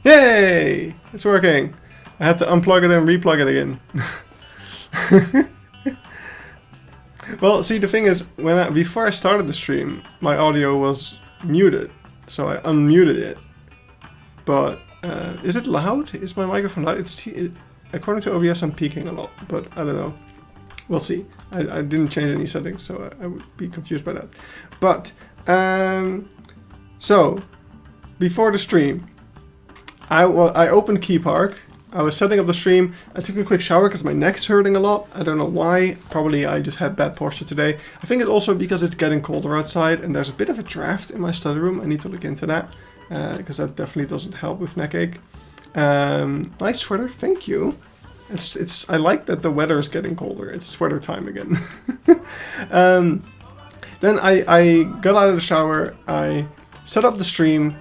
Yay! It's working. I had to unplug it and replug it again. Well, see, the thing is, before I started the stream, my audio was muted, so I unmuted it. But is it loud? Is my microphone loud? According to OBS, I'm peaking a lot, but I don't know. We'll see. I didn't change any settings, so I would be confused by that. But so before the stream, I opened Keypark. I was setting up the stream. I took a quick shower because my neck's hurting a lot. I don't know why. Probably I just had bad posture today. I think it's also because it's getting colder outside and there's a bit of a draft in my study room. I need to look into that because that definitely doesn't help with neck ache. Nice sweater, thank you. I like that the weather is getting colder. It's sweater time again. Then I got out of the shower. I set up the stream.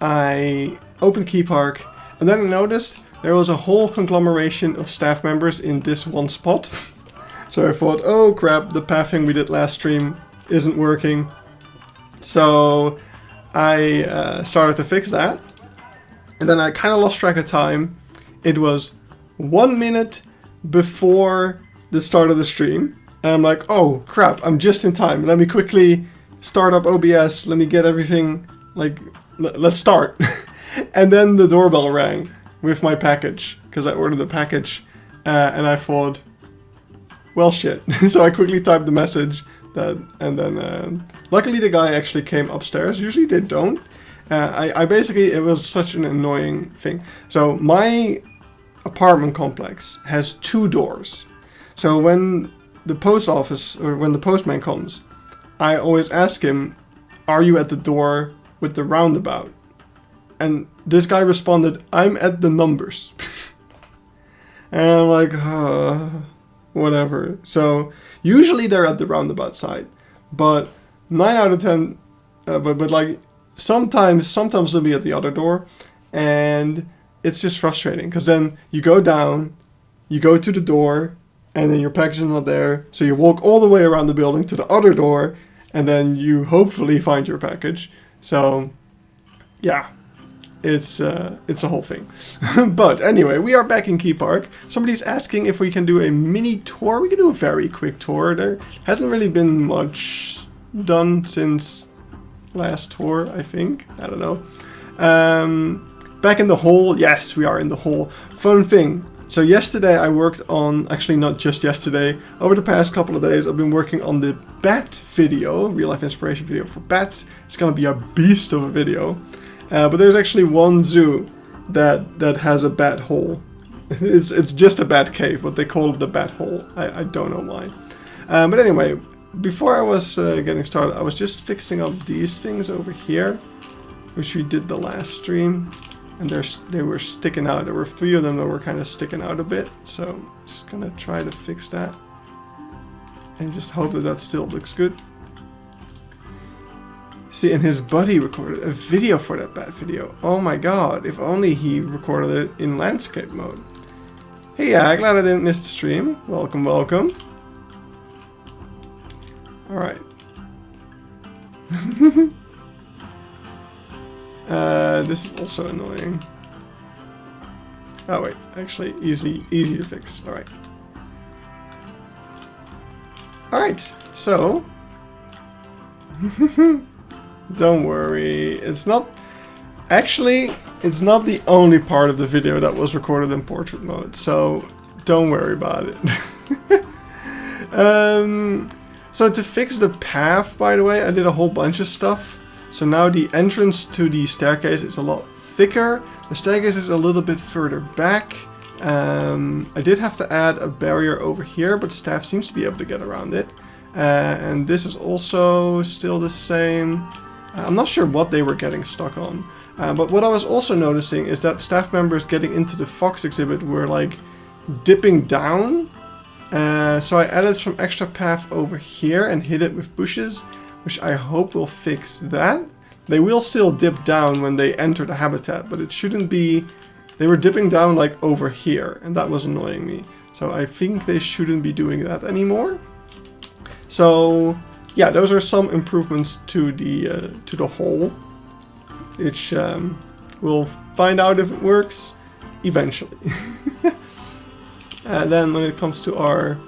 I opened Keypark, and then I noticed there was a whole conglomeration of staff members in this one spot. So I thought, oh crap, the pathing we did last stream isn't working. So I started to fix that. And then I kind of lost track of time. It was 1 minute before the start of the stream. And I'm like, oh crap, I'm just in time. Let me quickly start up OBS. Let me get everything, like, let's start. And then the doorbell rang with my package, because I ordered the package, and I thought, well shit. So I quickly typed the message, and then luckily the guy actually came upstairs. Usually they don't. I basically, it was such an annoying thing. So my apartment complex has 2 doors. So when the post office, or when the postman comes, I always ask him, are you at the door with the roundabout? And this guy responded, I'm at the numbers. And I'm like, whatever. So usually they're at the roundabout side, but 9 out of 10, but like sometimes they'll be at the other door, and it's just frustrating because then you go down, you go to the door, and then your package is not there. So you walk all the way around the building to the other door, and then you hopefully find your package. So yeah. It's a whole thing. But anyway, we are back in Keypark. Somebody's asking if we can do a mini tour. We can do a very quick tour. There hasn't really been much done since last tour, I think. I don't know. Back in the hall. Yes, we are in the hall. Fun thing. So yesterday I worked on, actually not just yesterday, over the past couple of days I've been working on the bat video, real life inspiration video for bats. It's gonna be a beast of a video. But there's actually one zoo that has a bat hole. It's just a bat cave, but they call it the bat hole. I don't know why. But anyway, before I was getting started, I was just fixing up these things over here, which we did the last stream, and they were sticking out. There were 3 of them that were kind of sticking out a bit, so just gonna try to fix that, and just hope that still looks good. See, and his buddy recorded a video for that bat video. Oh my god, if only he recorded it in landscape mode. Hey, yeah, glad I didn't miss the stream. Welcome, welcome. Alright. This is also annoying. Oh wait, actually easy to fix. Alright. Alright, so... Don't worry, it's not the only part of the video that was recorded in portrait mode, so don't worry about it. So to fix the path, by the way, I did a whole bunch of stuff. So now the entrance to the staircase is a lot thicker, the staircase is a little bit further back. I did have to add a barrier over here, but staff seems to be able to get around it. And this is also still the same. I'm not sure what they were getting stuck on, but what I was also noticing is that staff members getting into the fox exhibit were like dipping down. So I added some extra path over here and hid it with bushes, which I hope will fix that. They will still dip down when they enter the habitat, but it shouldn't be... They were dipping down like over here, and that was annoying me. So I think they shouldn't be doing that anymore. So yeah, those are some improvements to the hole, which We'll find out if it works eventually. And then when it comes to our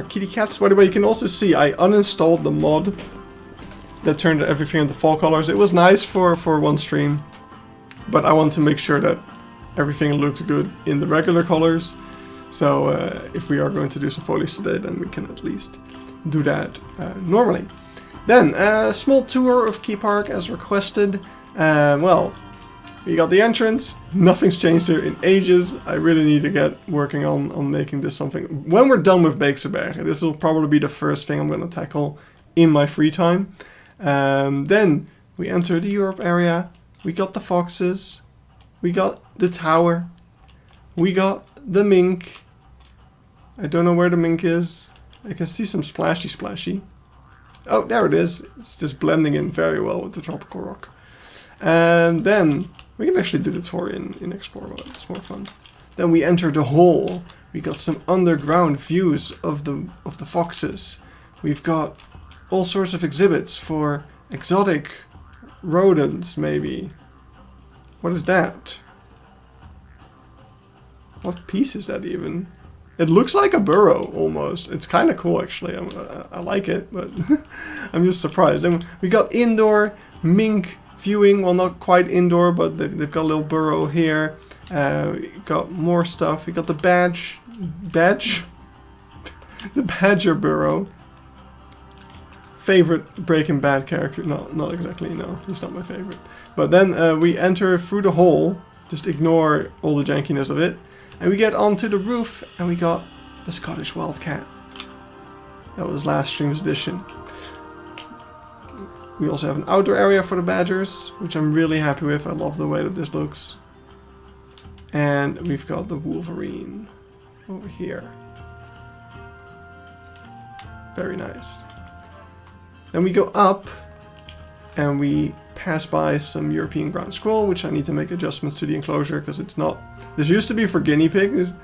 kitty cats, by the way, you can also see I uninstalled the mod that turned everything into fall colors. It was nice for one stream, but I want to make sure that everything looks good in the regular colors. So if we are going to do some foliage today, then we can at least do that normally. Then a small tour of Keypark as requested. Well, we got the entrance. Nothing's changed here in ages. I really need to get working on making this something. When we're done with Beekseberg, this will probably be the first thing I'm going to tackle in my free time. Then we enter the Europe area. We got the foxes. We got the tower. We got the mink. I don't know where the mink is. I can see some splashy. Oh, there it is. It's just blending in very well with the tropical rock. And then we can actually do the tour in explore mode. It's more fun. Then we enter the hall. We got some underground views of the foxes. We've got all sorts of exhibits for exotic rodents, maybe. What is that? What piece is that even? It looks like a burrow almost. It's kind of cool actually. I like it, but I'm just surprised. And we got indoor mink viewing. Well, not quite indoor, but they've got a little burrow here. We got more stuff. We got the badge, the badger burrow. Favorite Breaking Bad character? No, not exactly. No, he's not my favorite. But then we enter through the hole. Just ignore all the jankiness of it. And we get onto the roof, and we got the Scottish Wildcat. That was last stream's edition. We also have an outdoor area for the badgers, which I'm really happy with. I love the way that this looks. And we've got the Wolverine over here. Very nice. Then we go up, and we pass by some European ground squirrel, which I need to make adjustments to the enclosure because it's not. This used to be for guinea pigs,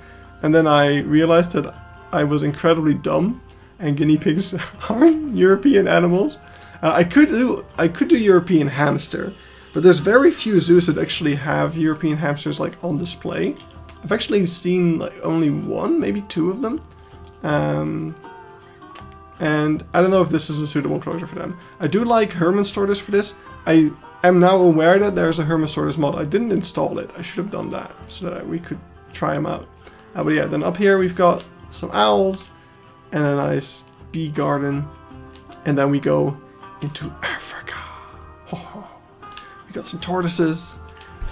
and then I realized that I was incredibly dumb, and guinea pigs aren't European animals. I could do European hamster, but there's very few zoos that actually have European hamsters like on display. I've actually seen like only one, maybe two of them. And I don't know if this is a suitable enclosure for them. I do like Herman's tortoise for this. I am now aware that there's a Herman's tortoise mod. I didn't install it. I should have done that so that we could try them out. But yeah, then up here we've got some owls and a nice bee garden. And then we go into Africa. Oh, we got some tortoises.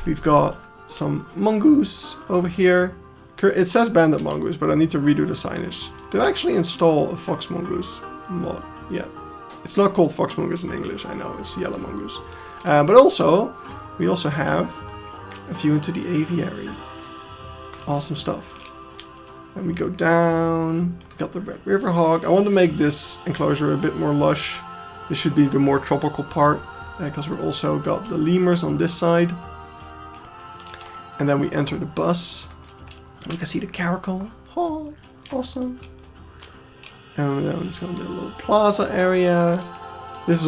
We've got some mongoose over here. It says banded mongoose, but I need to redo the signage. Did I actually install a fox mongoose mod? Yeah. It's not called fox mongoose in English, I know, it's yellow mongoose. But also, we also have a view into the aviary. Awesome stuff. And we go down, we got the red river hog. I want to make this enclosure a bit more lush. This should be the more tropical part, because we've also got the lemurs on this side. And then we enter the bus. We can see the caracal. Oh, awesome. And then it's going to be a little plaza area. This is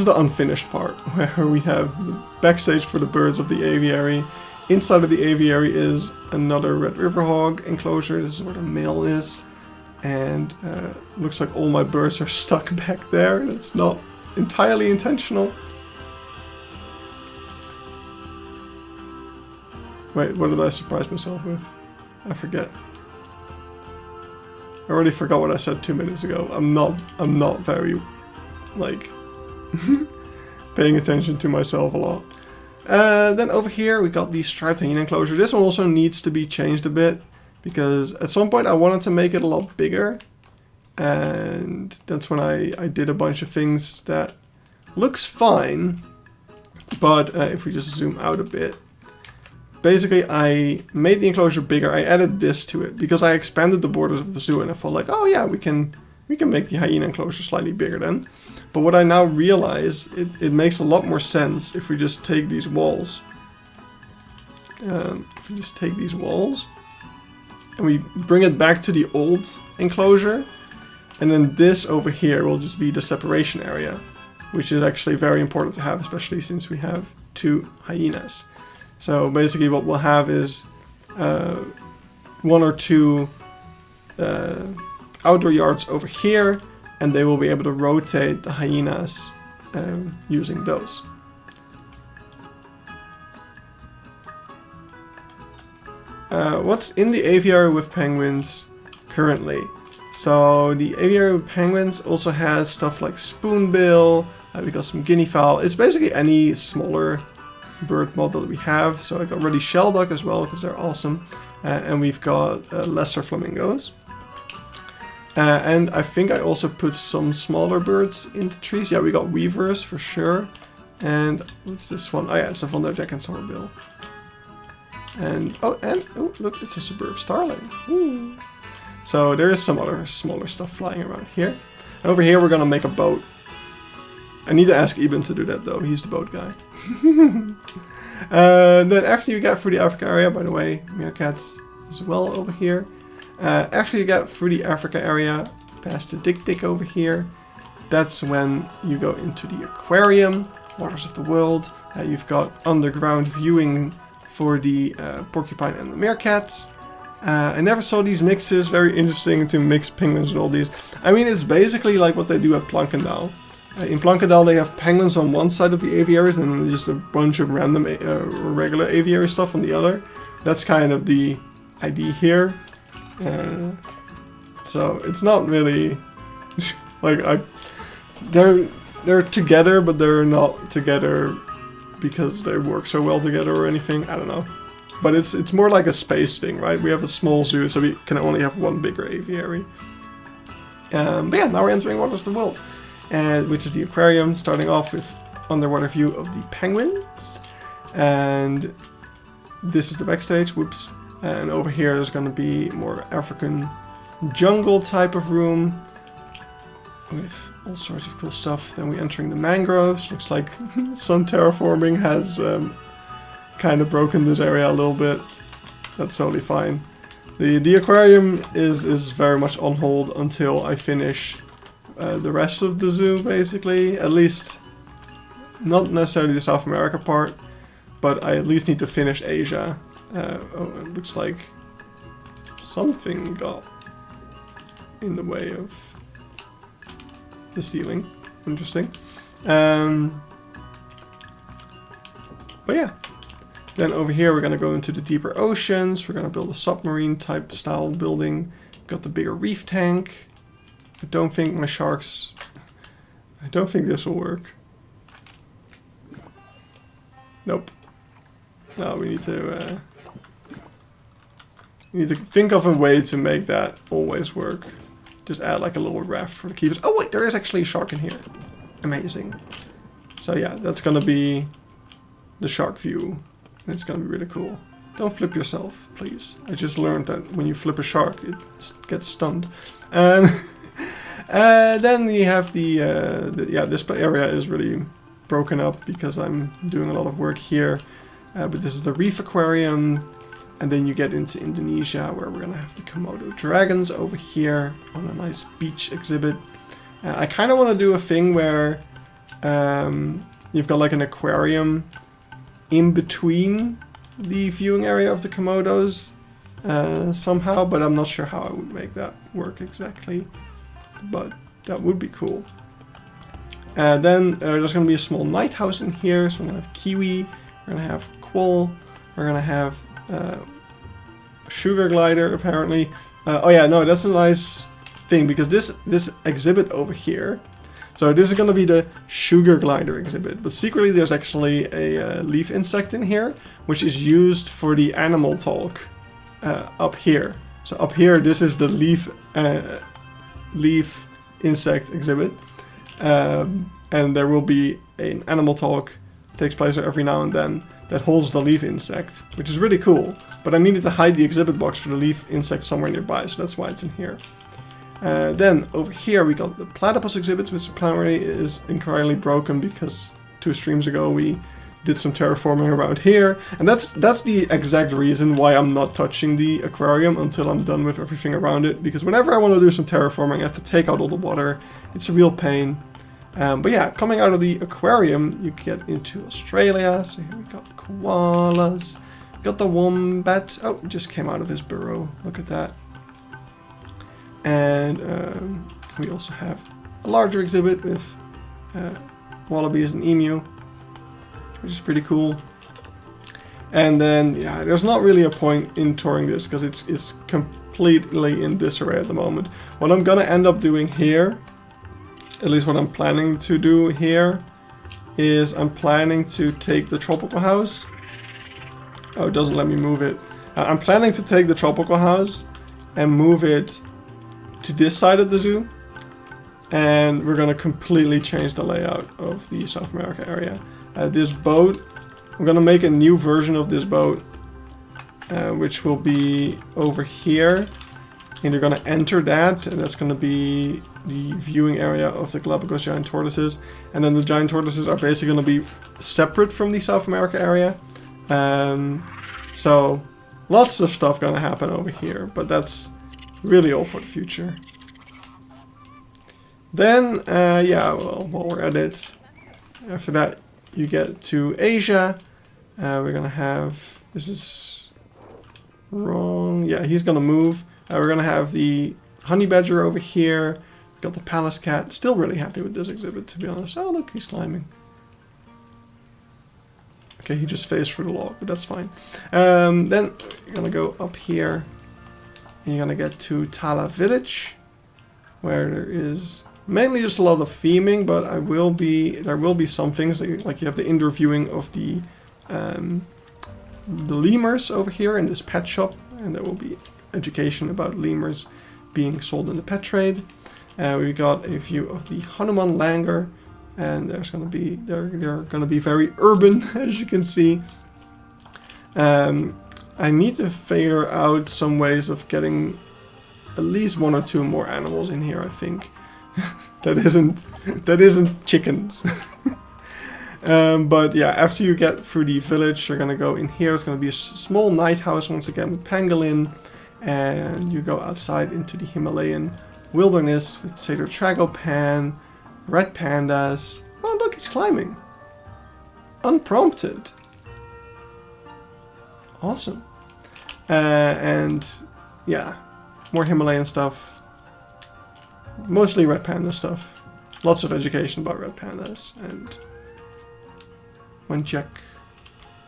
the unfinished part where we have the backstage for the birds of the aviary. Inside of the aviary is another Red River Hog enclosure. This is where the male is. And looks like all my birds are stuck back there. It's not entirely intentional. Wait, what did I surprise myself with? I forget. I already forgot what I said 2 minutes ago. I'm not very, like, paying attention to myself a lot. Then over here we got the striped hyena enclosure. This one also needs to be changed a bit, because at some point I wanted to make it a lot bigger. And that's when I did a bunch of things that looks fine. But if we just zoom out a bit. Basically, I made the enclosure bigger. I added this to it because I expanded the borders of the zoo, and I felt like, oh yeah, we can make the hyena enclosure slightly bigger then. But what I now realize, it makes a lot more sense if we just take these walls. If we just take these walls and we bring it back to the old enclosure, and then this over here will just be the separation area. which is actually very important to have, especially since we have 2 hyenas. So basically what we'll have is 1 or 2 outdoor yards over here, and they will be able to rotate the hyenas using those. What's in the aviary with penguins currently? So the aviary with penguins also has stuff like spoonbill, we got some guinea fowl. It's basically any smaller bird model that we have. So I got ready shelduck as well because they're awesome. And we've got lesser flamingos. And I think I also put some smaller birds into trees. Yeah, we got weavers for sure. And what's this one? Oh yeah, it's a Van der Deck and Hornbill. And oh look, it's a superb starling. Ooh. So there is some other smaller stuff flying around here. And over here we're gonna make a boat. I need to ask Eben to do that though, he's the boat guy. Then after you get through the Africa area, by the way, meerkats as well over here. After you get through the Africa area, past the Dik over here, that's when you go into the aquarium, Waters of the World. You've got underground viewing for the porcupine and the meerkats. I never saw these mixes, very interesting to mix penguins with all these. I mean, it's basically like what they do at Plankendaal. In Plankendaal they have penguins on one side of the aviaries and then just a bunch of random regular aviary stuff on the other. That's kind of the idea here. So it's not really like they're together, but they're not together because they work so well together or anything. I don't know. But it's more like a space thing, right? We have a small zoo, so we can only have one bigger aviary. But yeah, now we're entering Waters of the World, which is the aquarium, starting off with underwater view of the penguins. And this is the backstage, whoops. And over here there's going to be more African jungle type of room with all sorts of cool stuff. Then we're entering the mangroves. Looks like some terraforming has kind of broken this area a little bit. That's totally fine. The aquarium is very much on hold until I finish the rest of the zoo, basically. At least not necessarily the South America part, but I at least need to finish Asia. Oh, it looks like something got in the way of the ceiling. Interesting. But yeah. Then over here we're going to go into the deeper oceans. We're going to build a submarine type style building. Got the bigger reef tank. I don't think my sharks... I don't think this will work. Nope. No, we need to think of a way to make that always work. Just add like a little raft for the keepers. Oh wait, there is actually a shark in here. Amazing. So yeah, that's going to be the shark view. And it's gonna be really cool. Don't flip yourself, please. I just learned that when you flip a shark, it gets stunned. Then you have this area is really broken up because I'm doing a lot of work here. But this is the reef aquarium, and then you get into Indonesia, where we're gonna have the Komodo dragons over here on a nice beach exhibit. I kind of want to do a thing where you've got like an aquarium in between the viewing area of the Komodos somehow, but I'm not sure how I would make that work exactly, but that would be cool. Then there's going to be a small night house in here, so we're going to have kiwi, we're going to have quoll, we're going to have a sugar glider apparently. Oh yeah, no, that's a nice thing because this exhibit over here, so this is going to be the sugar glider exhibit, but secretly there's actually a leaf insect in here, which is used for the animal talk up here. So up here, this is the leaf insect exhibit, and there will be an animal talk takes place there every now and then that holds the leaf insect, which is really cool. But I needed to hide the exhibit box for the leaf insect somewhere nearby, so that's why it's in here. Then over here we got the platypus exhibit, which apparently is incredibly broken because 2 streams ago we did some terraforming around here, and that's the exact reason why I'm not touching the aquarium until I'm done with everything around it, because whenever I want to do some terraforming I have to take out all the water. It's a real pain. But yeah, coming out of the aquarium, you get into Australia. So here we got koalas. Got the wombat. Oh, it just came out of his burrow. Look at that. And we also have a larger exhibit with wallabies and emu, which is pretty cool. And then, yeah, there's not really a point in touring this because it's completely in disarray at the moment. What I'm gonna end up doing here, at least what I'm planning to do here, is I'm planning to take the tropical house. Oh, it doesn't let me move it. I'm planning to take the tropical house and move it to this side of the zoo. And we're gonna completely change the layout of the South America area. This boat, I'm gonna make a new version of this boat, which will be over here. And you're gonna enter that, and that's gonna be the viewing area of the Galapagos giant tortoises. And then the giant tortoises are basically gonna be separate from the South America area. So lots of stuff gonna happen over here, but that's really all for the future. Then, yeah, well, while we're at it, after that you get to Asia. We're gonna have, this is wrong, yeah, he's gonna move. We're gonna have the honey badger over here. Got the palace cat. Still really happy with this exhibit, to be honest. Oh, look, he's climbing. Okay, he just phased through the log, but that's fine. Then you're gonna go up here. And you're gonna get to Tala Village, where there is mainly just a lot of theming, but there will be some things like you have the indoor viewing of the lemurs over here in this pet shop, and there will be education about lemurs being sold in the pet trade. We got a view of the Hanuman langur, and they're gonna be very urban, as you can see. I need to figure out some ways of getting at least 1 or 2 more animals in here, I think. that isn't chickens. But yeah, after you get through the village, you're gonna go in here. It's gonna be a small night house once again with pangolin, and you go outside into the Himalayan wilderness with satyr tragopan, red pandas. Oh, look, he's climbing. Unprompted. Awesome. And yeah, more Himalayan stuff. Mostly red panda stuff. Lots of education about red pandas and Wenchek.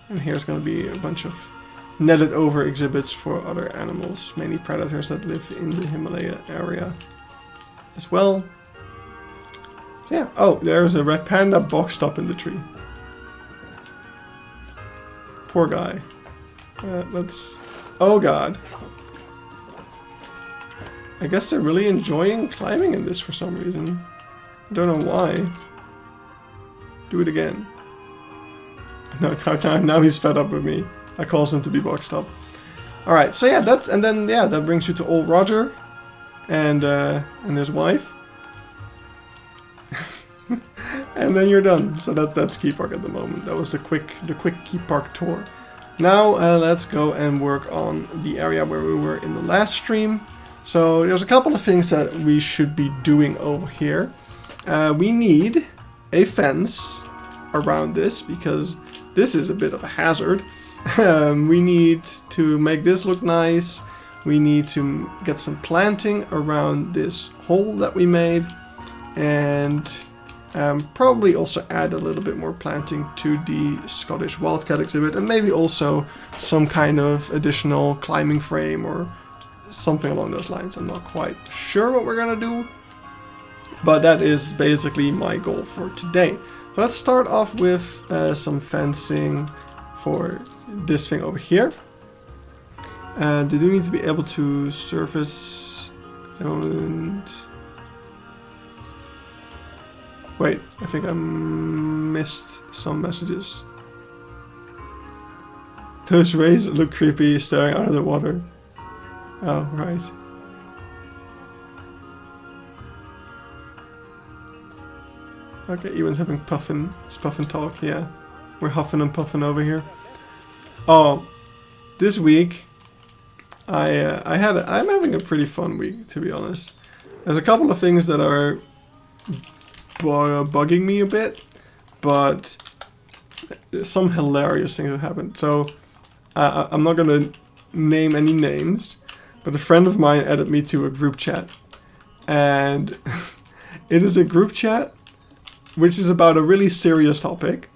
And here's going to be a bunch of netted over exhibits for other animals, mainly predators that live in the Himalaya area as well. So yeah, oh, there's a red panda boxed up in the tree. Poor guy. Oh god. I guess they're really enjoying climbing in this for some reason. I don't know why. Do it again. No, now he's fed up with me. I caused him to be boxed up. Alright, so yeah, that brings you to old Roger and his wife. And then you're done. So that's Keypark at the moment. That was the quick Keypark tour. Now let's go and work on the area where we were in the last stream. So there's a couple of things that we should be doing over here. We need a fence around this because this is a bit of a hazard. We need to make this look nice. We need to get some planting around this hole that we made, and probably also add a little bit more planting to the Scottish Wildcat exhibit, and maybe also some kind of additional climbing frame or something along those lines. I'm not quite sure what we're gonna do, but that is basically my goal for today. Let's start off with some fencing for this thing over here. They do need to be able to surface and... Wait, I think I missed some messages. Those rays look creepy staring out of the water. Oh, right. Okay, Ewan's having puffin. It's puffin talk, yeah. We're huffing and puffing over here. Oh, this week I'm having a pretty fun week, to be honest. There's a couple of things that are bugging me a bit, but some hilarious things have happened. So I'm not gonna name any names, but a friend of mine added me to a group chat, and it is a group chat which is about a really serious topic,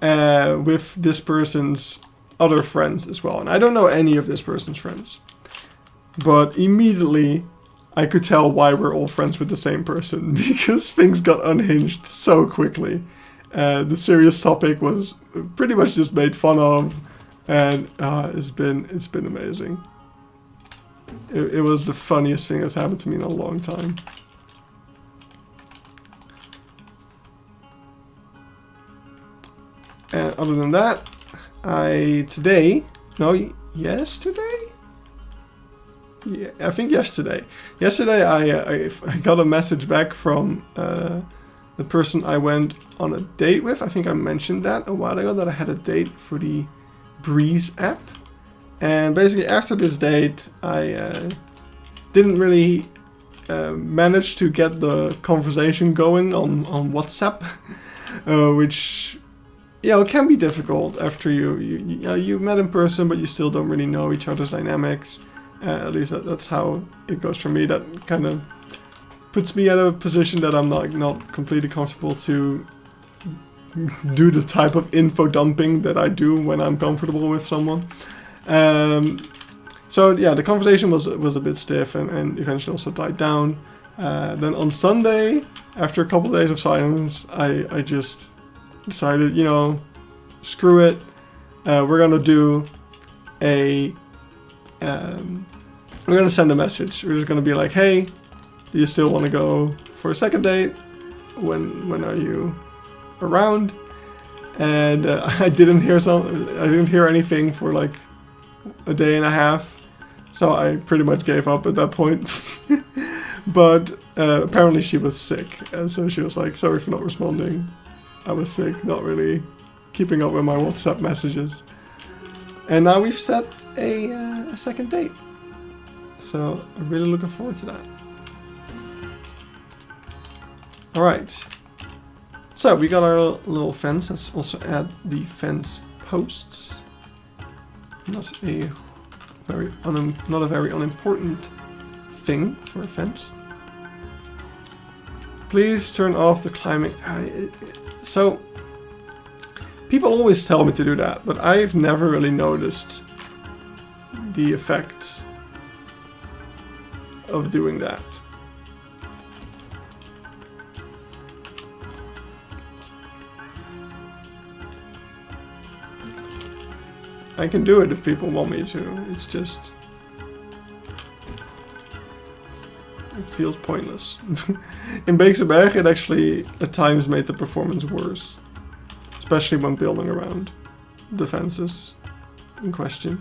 with this person's other friends as well. And I don't know any of this person's friends, but immediately I could tell why we're all friends with the same person, because things got unhinged so quickly. The serious topic was pretty much just made fun of, and it's been amazing. It was the funniest thing that's happened to me in a long time. And other than that, yesterday? Yeah, I think yesterday. Yesterday I got a message back from the person I went on a date with. I think I mentioned that a while ago, that I had a date for the Breeze app. And basically after this date, I didn't really manage to get the conversation going on WhatsApp, which, you know, can be difficult after you met in person, but you still don't really know each other's dynamics. At least that's how it goes for me. That kind of puts me at a position that I'm not completely comfortable to do the type of info dumping that I do when I'm comfortable with someone. So yeah, the conversation was a bit stiff and eventually also died down. Then on Sunday, after a couple of days of silence, I just decided, you know, screw it. We're gonna do a we're gonna send a message. We're just gonna be like, hey, do you still want to go for a second date? When are you around? And I didn't hear anything for like a day and a half, so I pretty much gave up at that point. But apparently she was sick, and so she was like, sorry for not responding. I was sick, not really keeping up with my WhatsApp messages. And now we've set a second date. So I'm really looking forward to that. Alright. So we got our little fence. Let's also add the fence posts. Not a very unimportant thing for a fence. Please turn off the climbing. So people always tell me to do that, but I've never really noticed the effects of doing that. I can do it if people want me to. It's just, it feels pointless. In Beekseberg, it actually at times made the performance worse, especially when building around the fences in question.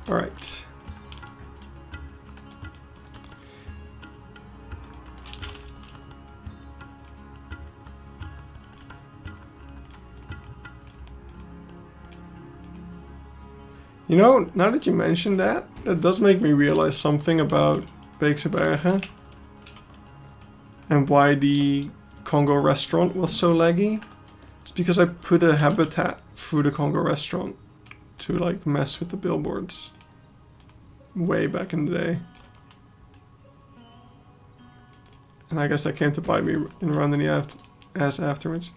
All right. You know, now that you mention that, that does make me realize something about Beekseberg and why the Congo restaurant was so laggy. It's because I put a habitat through the Congo restaurant to like mess with the billboards way back in the day. And I guess that came to bite me around in the ass afterwards.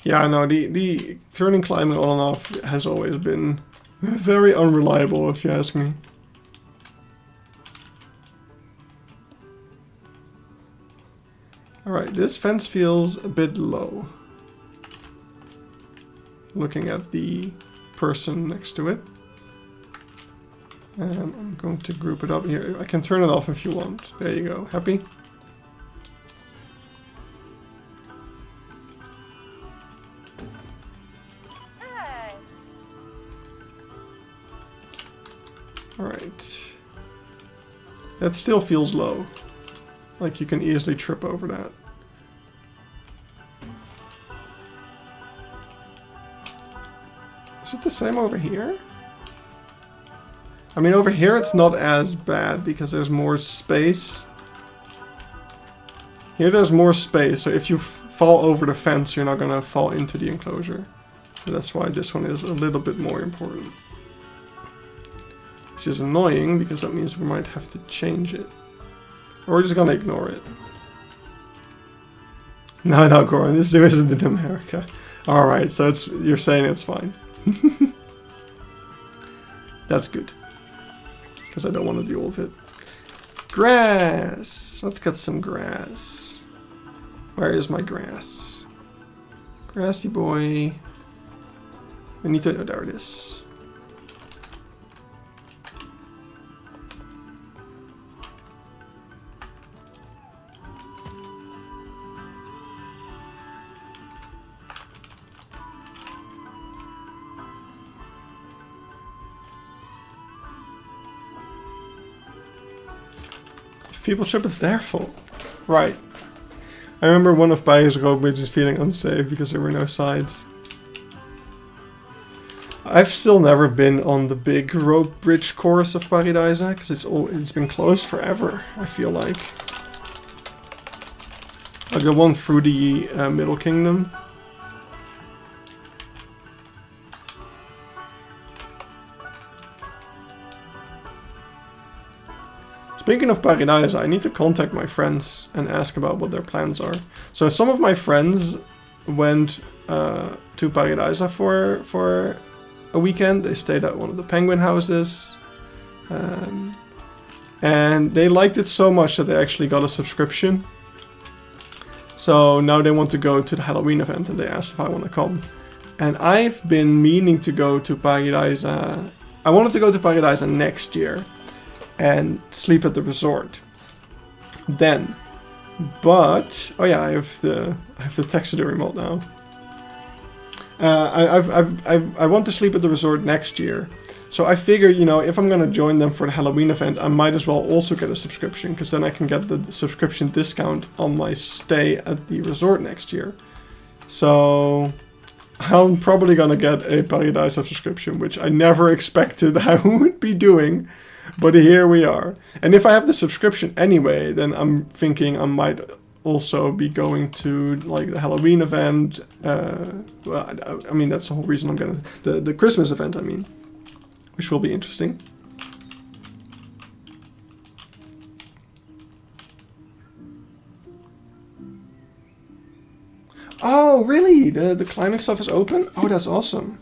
Yeah, no, the turning climbing on and off has always been very unreliable, if you ask me. Alright, this fence feels a bit low. Looking at the person next to it. And I'm going to group it up here. I can turn it off if you want. There you go. Happy? Alright. That still feels low. Like, you can easily trip over that. Is it the same over here? I mean, over here it's not as bad because there's more space. Here there's more space, so if you fall over the fence, you're not gonna fall into the enclosure. So that's why this one is a little bit more important. Which is annoying, because that means we might have to change it. Or we're just gonna ignore it. No, Goran, this zoo isn't in America. Alright, so you're saying it's fine. That's good. Because I don't want to deal with it. Grass! Let's get some grass. Where is my grass? Grassy boy. I need to... Oh, there it is. People trip, it's their fault. Right. I remember one of Bayer's road bridges feeling unsafe because there were no sides. I've still never been on the big road bridge course of Paradise because it's been closed forever, I feel like. I'll go one through the Middle Kingdom. Speaking of Paradise, I need to contact my friends and ask about what their plans are. So some of my friends went to Paradise for a weekend. They stayed at one of the penguin houses. And they liked it so much that they actually got a subscription. So now they want to go to the Halloween event and they asked if I want to come. And I've been meaning to go to Paradise. I wanted to go to Paradise next year and sleep at the resort then. But oh yeah, I have the taxidermy remote now. I want to sleep at the resort next year. So I figure, you know, if I'm gonna join them for the Halloween event, I might as well also get a subscription, because then I can get the subscription discount on my stay at the resort next year. So I'm probably gonna get a Paradise subscription, which I never expected I would be doing. But here we are. And if I have the subscription anyway, then I'm thinking I might also be going to like the Halloween event. Well, I mean, that's the whole reason I'm gonna... The Christmas event, I mean. Which will be interesting. Oh, really? The climbing stuff is open? Oh, that's awesome.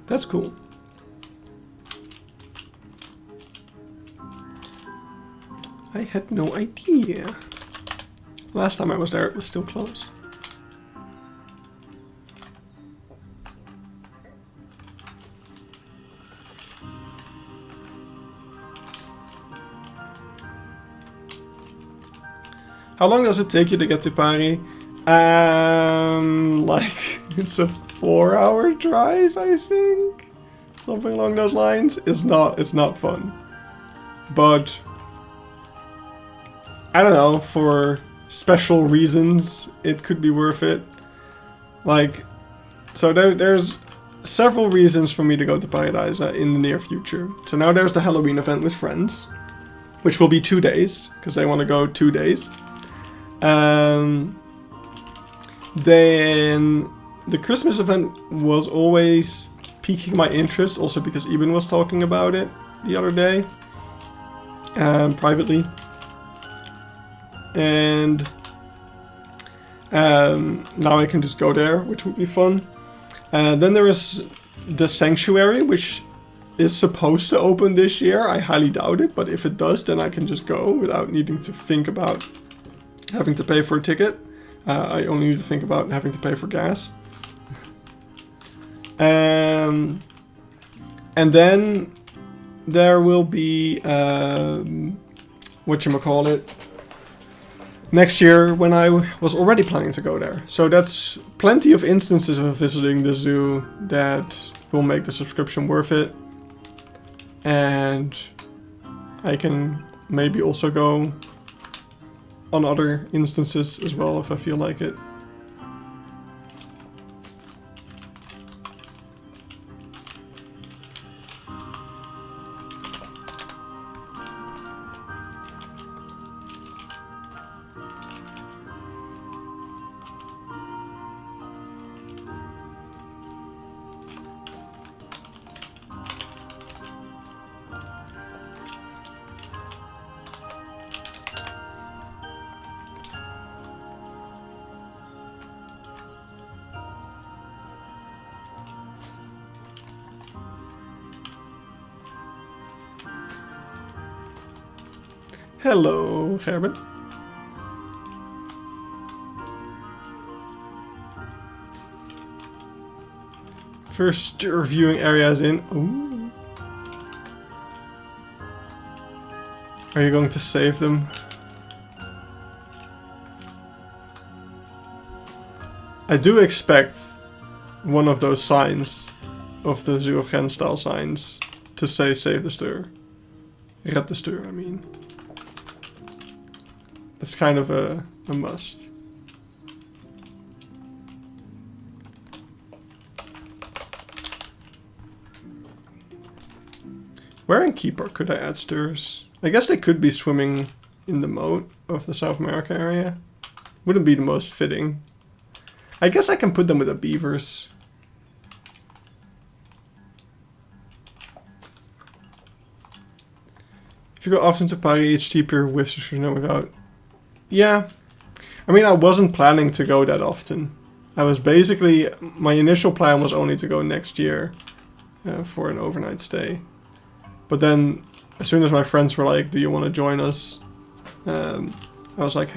That's cool. I had no idea. Last time I was there, it was still closed. How long does it take you to get to Paris? Like, it's a 4-hour drive, I think? Something along those lines. It's not fun. But I don't know, for special reasons, it could be worth it. Like, so there's several reasons for me to go to Paradise in the near future. So now there's the Halloween event with friends, which will be 2 days, because they want to go 2 days. Then the Christmas event was always piquing my interest, also because Eben was talking about it the other day, privately. And now I can just go there, which would be fun. Then there is the Sanctuary, which is supposed to open this year. I highly doubt it, but if it does, then I can just go without needing to think about having to pay for a ticket. I only need to think about having to pay for gas. And then there will be whatchamacallit, next year when I was already planning to go there. So that's plenty of instances of visiting the zoo that will make the subscription worth it. And I can maybe also go on other instances as well if I feel like it. Hello, Gerben. First viewing areas in. Ooh. Are you going to save them? I do expect one of those signs of the Zoo of Gent style signs to say save the stir. Red the stir, I mean. That's kind of a must. Where in Keypark could I add stirs? I guess they could be swimming in the moat of the South America area. Wouldn't be the most fitting. I guess I can put them with the beavers. If you go often to Paris, it's cheaper with subscription than without. Yeah. I mean, I wasn't planning to go that often. I was basically... My initial plan was only to go next year for an overnight stay. But then, as soon as my friends were like, do you want to join us? I was like,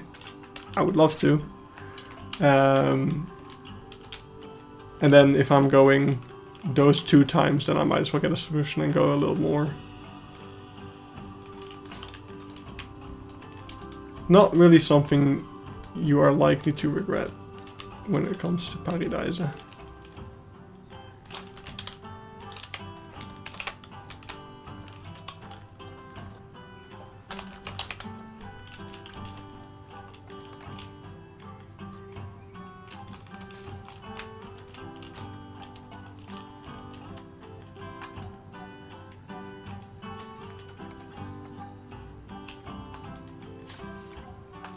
I would love to. And then if I'm going those 2 times, then I might as well get a subscription and go a little more. Not really something you are likely to regret when it comes to Paradise.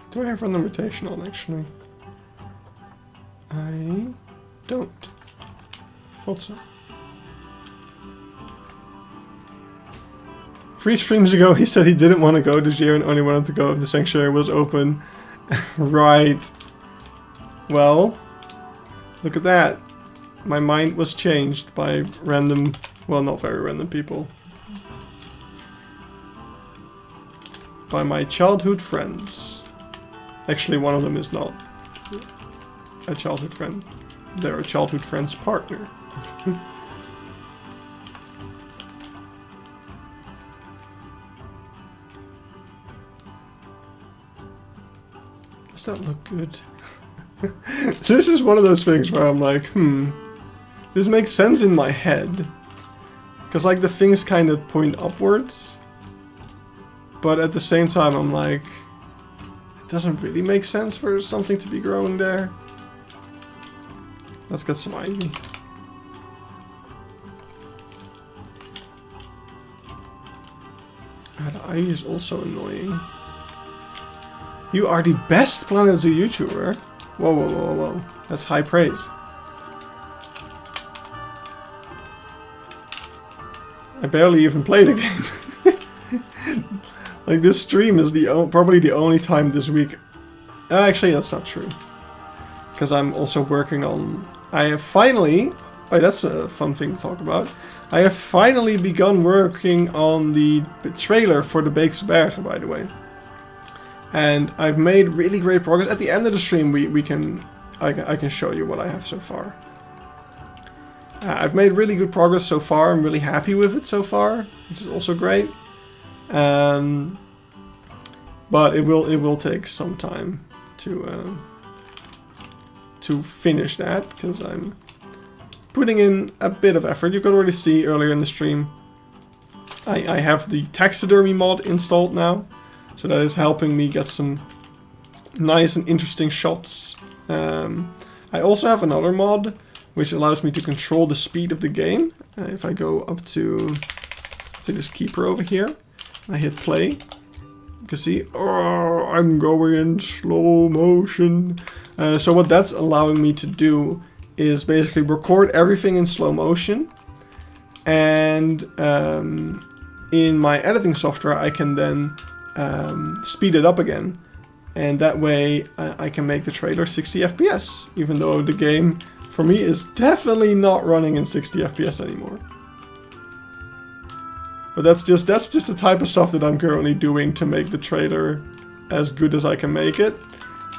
Do I have random rotation on, actually? I don't. Thought so. 3 streams ago, he said he didn't want to go this year and only wanted to go if the sanctuary was open. Right. Well, look at that. My mind was changed by random, well, not very random people. By my childhood friends. Actually, one of them is not a childhood friend. They're a childhood friend's partner. Does that look good? This is one of those things where I'm like, this makes sense in my head. Because like the things kind of point upwards. But at the same time I'm like, it doesn't really make sense for something to be growing there. Let's get some ivy. The ivy is also annoying. You are the best Planet Zoo YouTuber. Whoa, whoa, whoa, whoa. That's high praise. I barely even played a game. Like, this stream is probably the only time this week... actually, that's not true. Because I'm also working on... I have finally... Oh, that's a fun thing to talk about. I have finally begun working on the trailer for the Beekse Bergen, by the way. And I've made really great progress. At the end of the stream, I can show you what I have so far. I've made really good progress so far. I'm really happy with it so far, which is also great. But it will take some time. to finish that, because I'm putting in a bit of effort. You could already see earlier in the stream, I have the taxidermy mod installed now, so that is helping me get some nice and interesting shots. I also have another mod which allows me to control the speed of the game. If I go up to this keeper over here, and I hit play, you can see, oh, I'm going in slow motion. So what that's allowing me to do is basically record everything in slow motion, and in my editing software I can then speed it up again, and that way I can make the trailer 60 FPS, even though the game for me is definitely not running in 60 FPS anymore. But that's just the type of stuff that I'm currently doing to make the trailer as good as I can make it.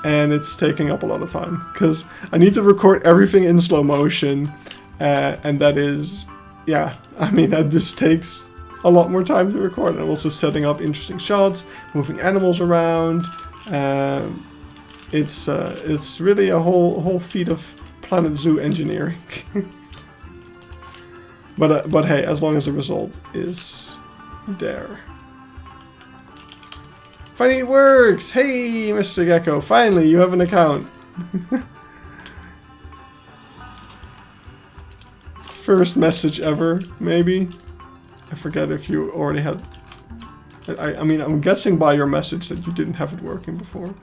And it's taking up a lot of time, because I need to record everything in slow motion. And that is, yeah, I mean, that just takes a lot more time to record. And also setting up interesting shots, moving animals around. It's really a whole feat of Planet Zoo engineering. But hey, as long as the result is there. Finally it works! Hey, Mr. Gecko, finally you have an account. First message ever, maybe? I forget if you already had... I mean, I'm guessing by your message that you didn't have it working before.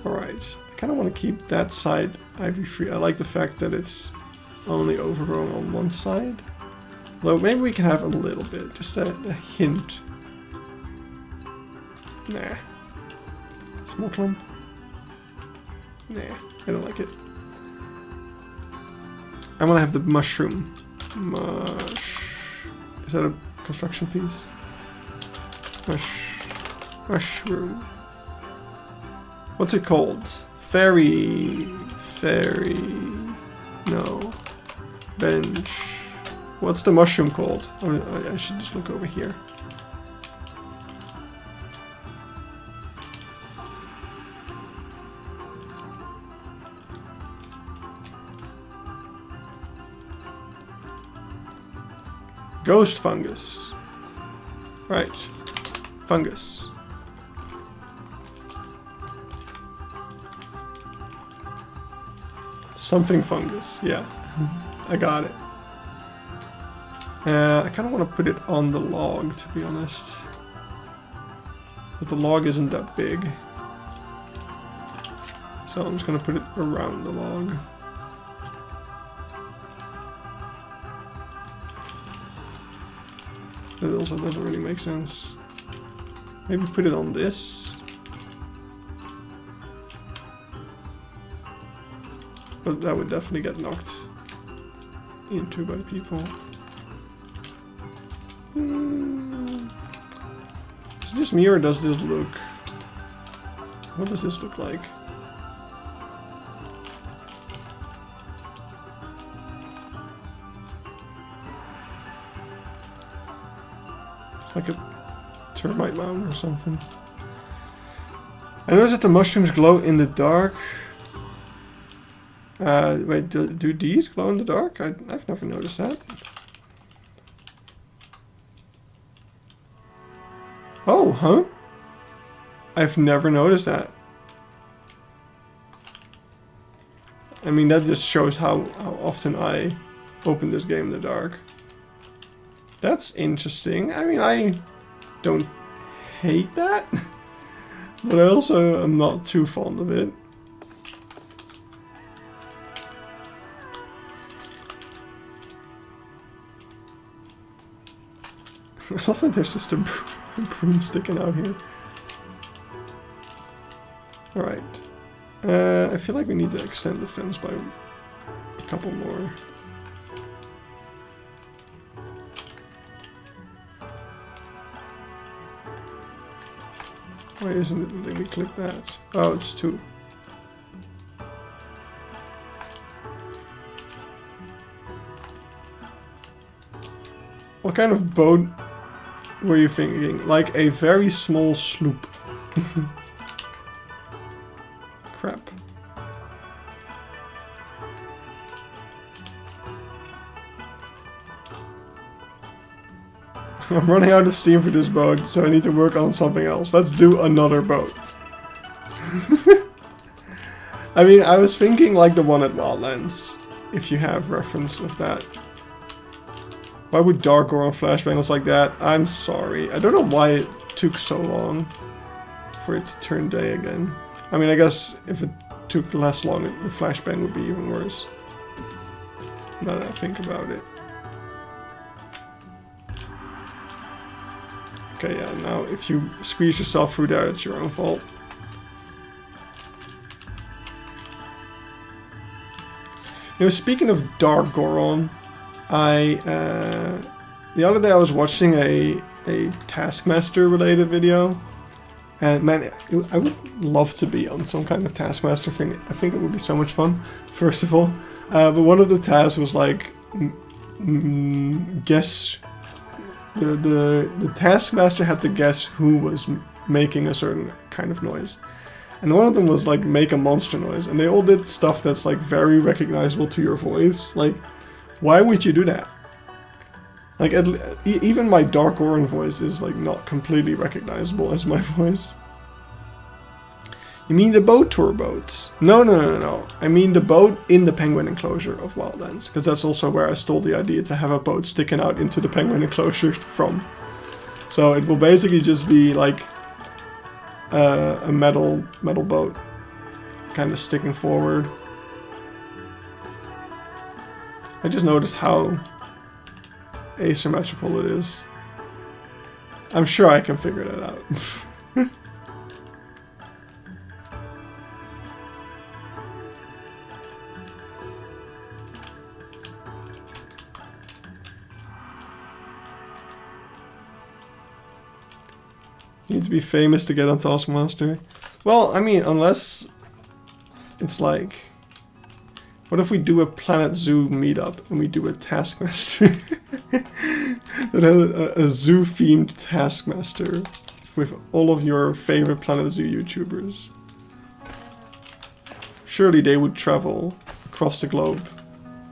Alright, I kind of want to keep that side ivy free. I like the fact that it's only overgrown on one side. Though maybe we can have a little bit, just a hint. Nah. Small clump. Nah, I don't like it. I want to have the mushroom. Is that a construction piece? Mushroom. What's it called? Fairy. No. Bench. What's the mushroom called? I should just look over here. Ghost fungus. Right. Fungus. Something fungus. Yeah. I got it. I kind of want to put it on the log, to be honest. But the log isn't that big. So I'm just going to put it around the log. That also doesn't really make sense. Maybe put it on this. But that would definitely get knocked into by people. Is this me, or does this look... What does this look like? It's like a termite mound or something. I noticed that the mushrooms glow in the dark. Wait, do these glow in the dark? I've never noticed that. Oh, huh? I've never noticed that. I mean, that just shows how often I open this game in the dark. That's interesting. I mean, I don't hate that, but I also am not too fond of it. I love that there's just a broom sticking out here. Alright. I feel like we need to extend the fence by a couple more. Why isn't it letting me click that? Oh, it's 2. What kind of boat were you thinking? Like a very small sloop. Crap. I'm running out of steam for this boat, so I need to work on something else. Let's do another boat. I mean, I was thinking like the one at Wildlands, if you have reference of that. Why would Dark Goron flashbang was like that? I'm sorry. I don't know why it took so long for it to turn day again. I mean, I guess if it took less long, the flashbang would be even worse. Now that I think about it. Okay, yeah, now if you squeeze yourself through there, it's your own fault. You know, speaking of Dark Goron, the other day I was watching a Taskmaster related video, and man, I would love to be on some kind of Taskmaster thing. I think it would be so much fun, first of all. But one of the tasks was like, guess. The Taskmaster had to guess who was making a certain kind of noise. And one of them was like, make a monster noise. And they all did stuff that's like very recognizable to your voice. Like, why would you do that? Like, even my Dark Goron voice is like not completely recognizable as my voice. You mean the boat tour boats? No. I mean the boat in the penguin enclosure of Wildlands. Because that's also where I stole the idea to have a boat sticking out into the penguin enclosure from. So it will basically just be like a metal boat kind of sticking forward. I just noticed how asymmetrical it is. I'm sure I can figure that out. You need to be famous to get on Taskmaster. Well, I mean, unless it's like, what if we do a Planet Zoo meetup and we do a Taskmaster that has a zoo-themed Taskmaster with all of your favorite Planet Zoo YouTubers? Surely they would travel across the globe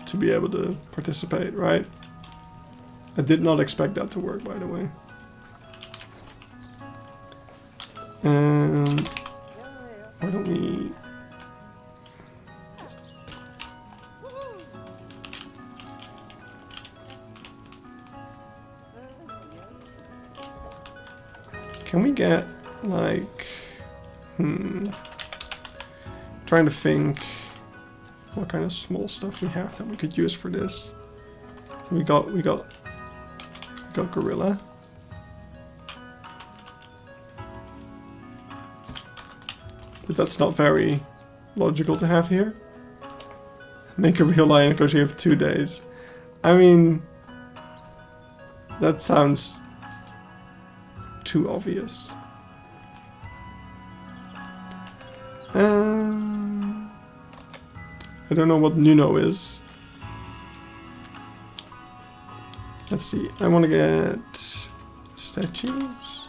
to be able to participate, right? I did not expect that to work, by the way. Why don't we... Can we get, like... Trying to think what kind of small stuff we have that we could use for this. So we got Gorilla. But that's not very logical to have here. Make a real lion because you have 2 days. I mean, that sounds too obvious. I don't know what Nuno is. Let's see. I want to get statues.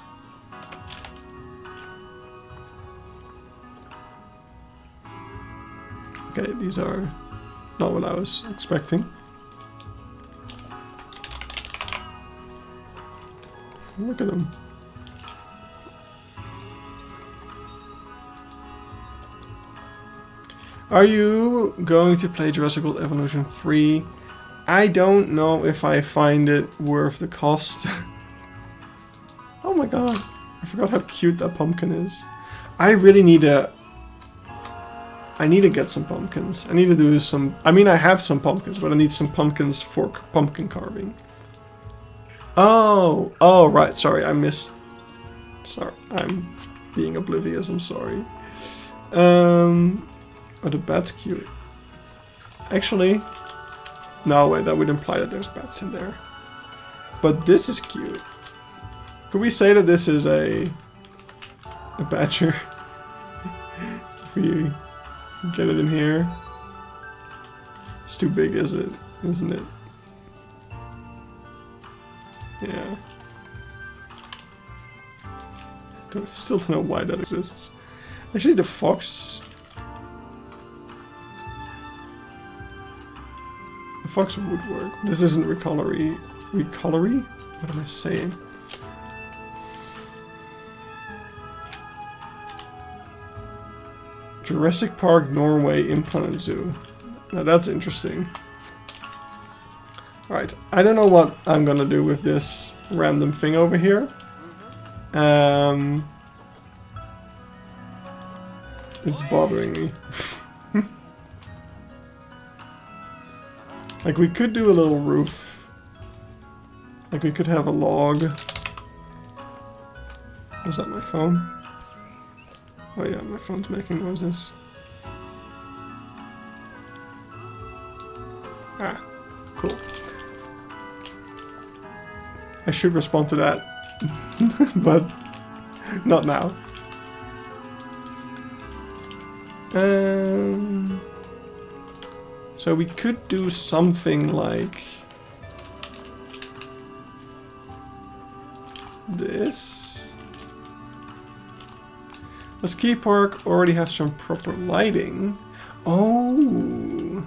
Okay, these are not what I was expecting. Look at them. Are you going to play Jurassic World Evolution 3? I don't know if I find it worth the cost. Oh my god, I forgot how cute that pumpkin is. I really need to... I need to get some pumpkins. I need to do some... I mean, I have some pumpkins, but I need some pumpkins for pumpkin carving. Oh, right. Sorry, I missed... Sorry, I'm being oblivious. I'm sorry. Oh, the bat's cute. Actually... No, wait, that would imply that there's bats in there. But this is cute. Could we say that this is a badger? If we... Get it in here. It's too big, isn't it? Yeah. Still don't know why that exists. Actually, the fox... The fox would work. This isn't recolory. Recolory? What am I saying? Jurassic Park, Norway, Implant Zoo. Now that's interesting. Right, I don't know what I'm gonna do with this random thing over here. It's bothering me. Like, we could do a little roof. Like, we could have a log. Was that my phone? Oh yeah, my phone's making noises. Ah, cool. I should respond to that, but not now. So we could do something like this. Does Keypark already have some proper lighting? Oh,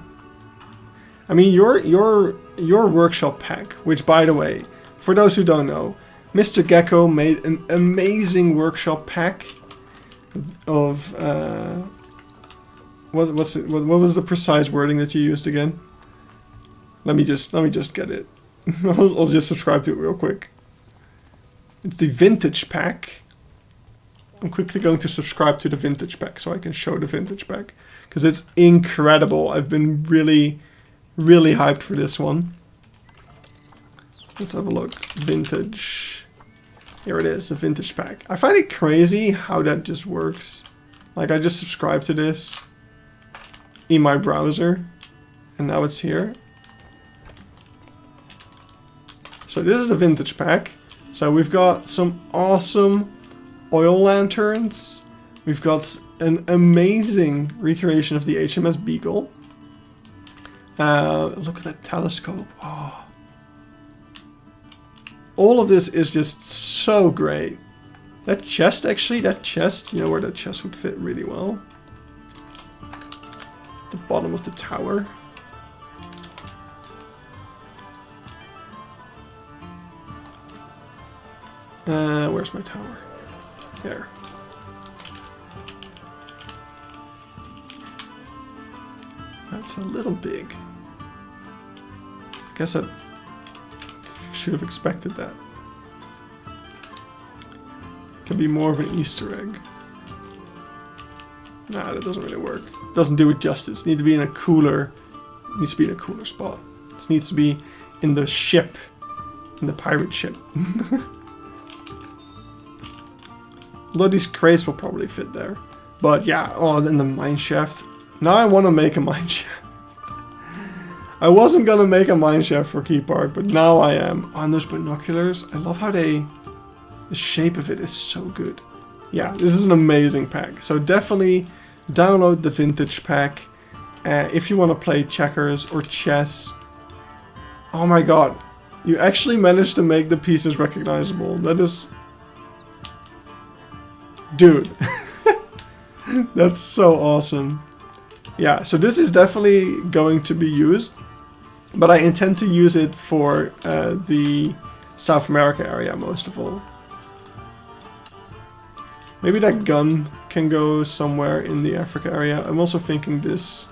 I mean your workshop pack, which by the way, for those who don't know, Mr. Gecko made an amazing workshop pack of what was the precise wording that you used again? Let me just get it. I'll just subscribe to it real quick. It's the vintage pack. I'm quickly going to subscribe to the vintage pack so I can show the vintage pack, because it's incredible. I've been really hyped for this one. Let's have a look. Vintage. Here it is, the vintage pack. I find it crazy how that just works. Like, I just subscribed to this in my browser, and now it's here. So this is the vintage pack. So we've got some awesome oil lanterns. We've got an amazing recreation of the HMS Beagle. Look at that telescope. Oh. All of this is just so great. That chest, actually, you know where that chest would fit really well? The bottom of the tower. Where's my tower? There. That's a little big. I guess I should have expected that. Can be more of an Easter egg. Nah, that doesn't really work. Doesn't do it justice. Needs to be in a cooler. Needs to be in a cooler spot. This needs to be in the ship, in the pirate ship. Although these crates will probably fit there. But yeah, oh, then the mine shaft. Now I want to make a mine shaft. I wasn't gonna make a mine shaft for Keypark, but now I am. On those binoculars, I love how the shape of it is so good. Yeah, this is an amazing pack. So definitely download the vintage pack if you want to play checkers or chess. Oh my god, you actually managed to make the pieces recognizable. That is... Dude. That's so awesome. Yeah, so this is definitely going to be used, but I intend to use it for the South America area most of all. Maybe that gun can go somewhere in the Africa area. I'm also thinking this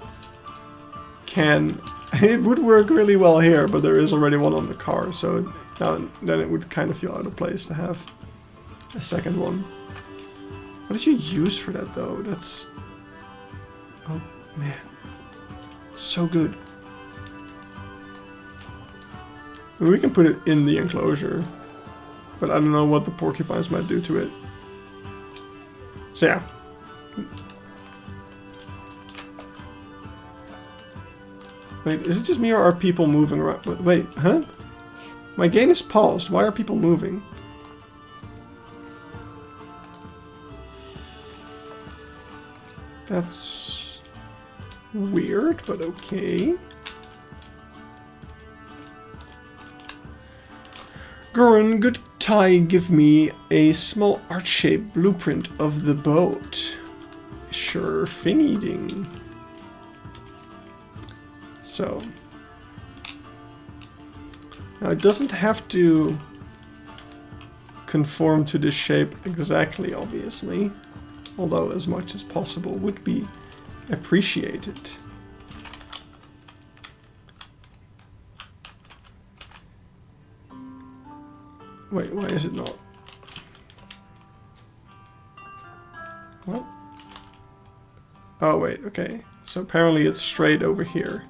can... It would work really well here, but there is already one on the car, so then it would kind of feel out of place to have a second one. What did you use for that though? That's... Oh man. So good. I mean, we can put it in the enclosure, but I don't know what the porcupines might do to it. So yeah. Wait, is it just me or are people moving around? Wait, huh? My game is paused. Why are people moving? That's weird, but okay. Gurren, Ty give me a small art-shaped blueprint of the boat? Sure thingy ding. So now it doesn't have to conform to this shape exactly, obviously, although as much as possible would be appreciated. Wait, why is it not? What? Oh wait, okay. So apparently it's straight over here.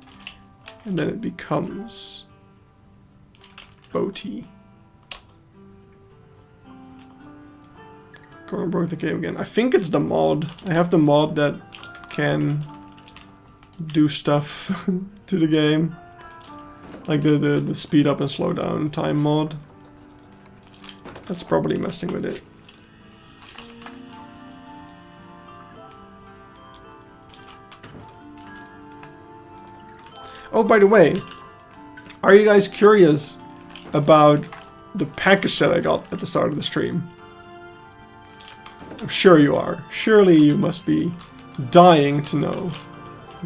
And then it becomes boaty. Go and broke the game again. I think it's the mod. I have the mod that can do stuff to the game. Like the speed up and slow down time mod. That's probably messing with it. Oh, by the way, are you guys curious about the package that I got at the start of the stream? I'm sure you are. Surely you must be dying to know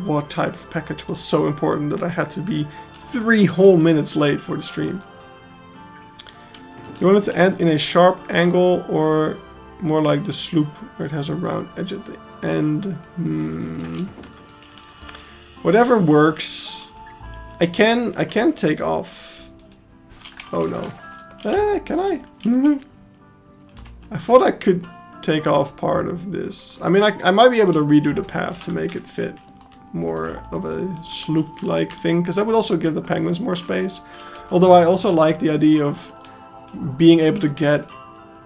what type of package was so important that I had to be 3 whole minutes late for the stream. You want it to end in a sharp angle or more like the sloop where it has a round edge at the end? Whatever works. I can take off. Oh no. Can I? I thought I could take off part of this. I mean, I might be able to redo the path to make it fit more of a sloop-like thing, because that would also give the penguins more space. Although I also like the idea of being able to get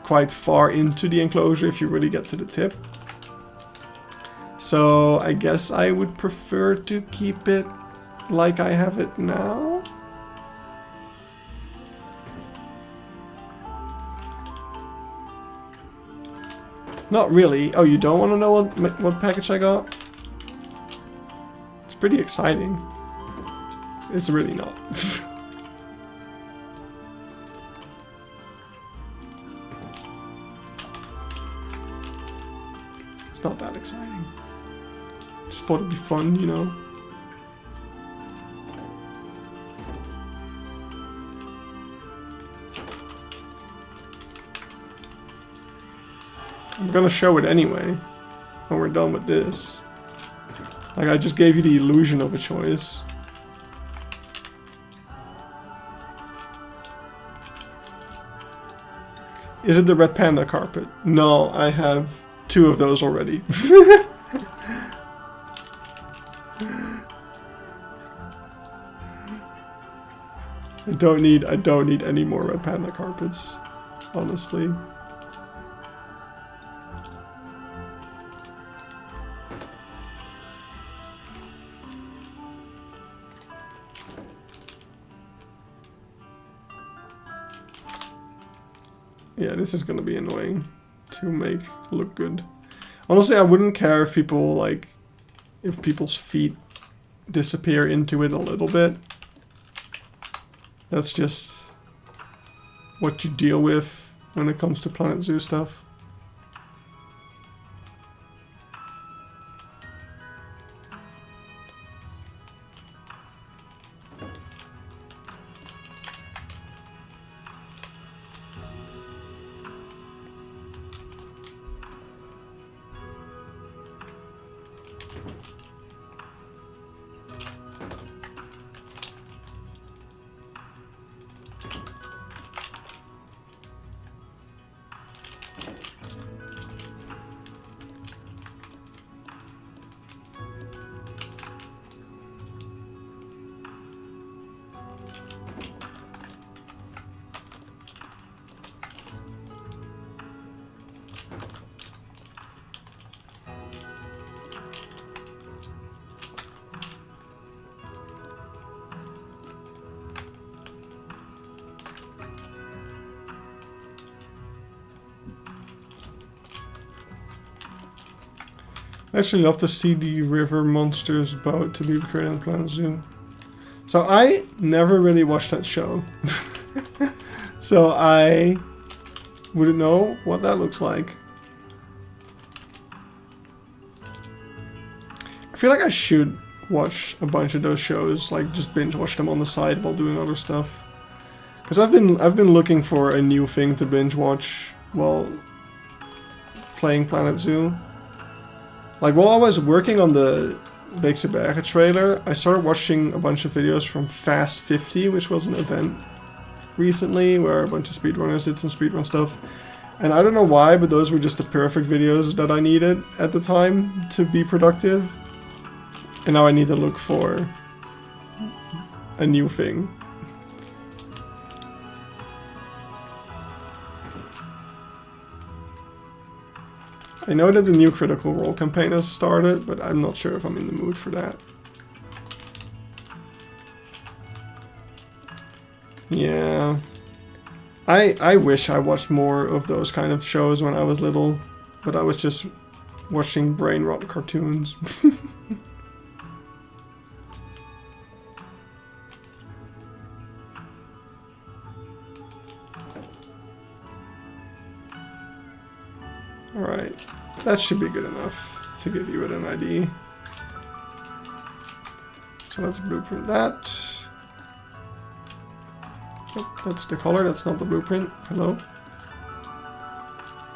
quite far into the enclosure if you really get to the tip. So I guess I would prefer to keep it like I have it now. Not really. Oh, you don't want to know what package I got? It's pretty exciting. It's really not. It's not that exciting. Just thought it'd be fun, you know? I'm gonna show it anyway when we're done with this. Like, I just gave you the illusion of a choice. Is it the red panda carpet? No, I have 2 of those already. I don't need any more red panda carpets, honestly. Yeah, this is gonna be annoying to make look good. Honestly, I wouldn't care if people, like, if people's feet disappear into it a little bit. That's just what you deal with when it comes to Planet Zoo stuff. I actually love to see the river monsters boat to be created in Planet Zoo. So I never really watched that show. So I wouldn't know what that looks like. I feel like I should watch a bunch of those shows, like just binge watch them on the side while doing other stuff. Because I've been looking for a new thing to binge watch while playing Planet Zoo. Like while I was working on the Beekse Bergen trailer, I started watching a bunch of videos from Fast 50, which was an event recently where a bunch of speedrunners did some speedrun stuff. And I don't know why, but those were just the perfect videos that I needed at the time to be productive. And now I need to look for a new thing. I know that the new Critical Role campaign has started, but I'm not sure if I'm in the mood for that. Yeah. I wish I watched more of those kind of shows when I was little, but I was just watching brain rot cartoons. Alright, that should be good enough to give you an ID. So let's blueprint that. Oh, that's the color, that's not the blueprint. Hello?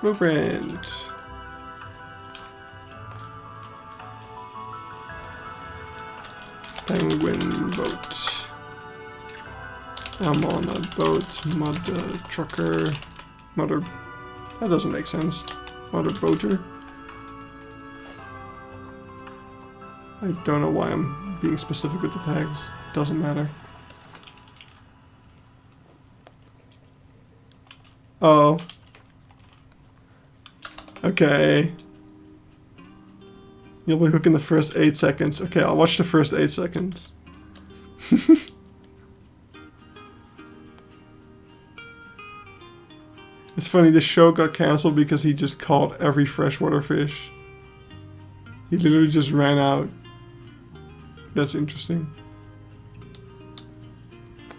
Blueprint. Penguin boat. I'm on a boat, mother trucker, mother... That doesn't make sense. Mother boater. I don't know why I'm being specific with the tags. Doesn't matter. Oh. Okay. You'll be hooking the first 8 seconds. Okay, I'll watch the first 8 seconds. It's funny, the show got cancelled because he just caught every freshwater fish. He literally just ran out. That's interesting.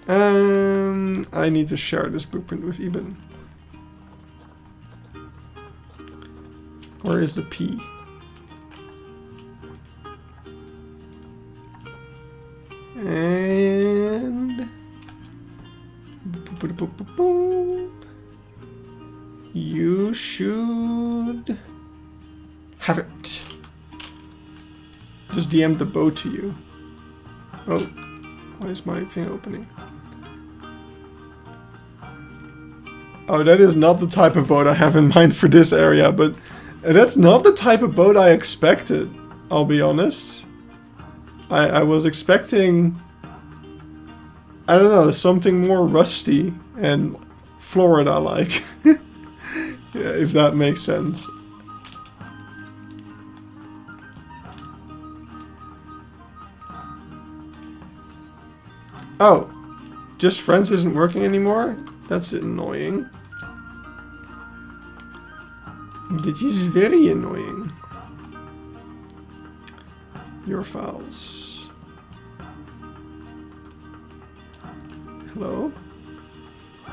I need to share this blueprint with Eben. Where is the P? And... You should have it. Just DM the boat to you. Oh, why is my thing opening? Oh, that is not the type of boat I have in mind for this area, but that's not the type of boat I expected, I'll be honest. I was expecting, I don't know, something more rusty and Florida-like. Yeah, if that makes sense. Oh, Just Friends isn't working anymore? That's annoying. This is very annoying. Your files. Hello?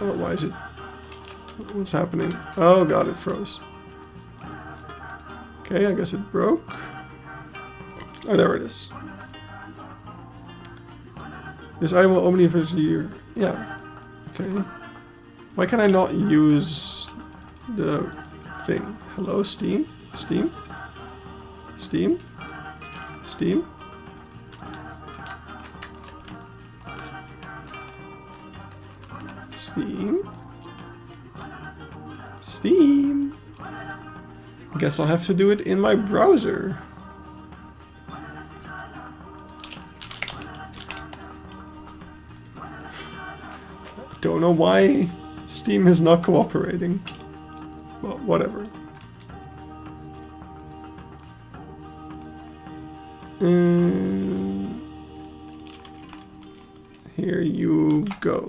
Oh, why is it? What's happening? Oh god, it froze. Okay, I guess it broke. Oh, there it is. This item will only eventually you. Yeah. Okay. Why can I not use the thing? Hello, Steam? Steam? Steam? Steam? Steam? Steam? Guess I'll have to do it in my browser. Don't know why Steam is not cooperating. Well, whatever. Here you go.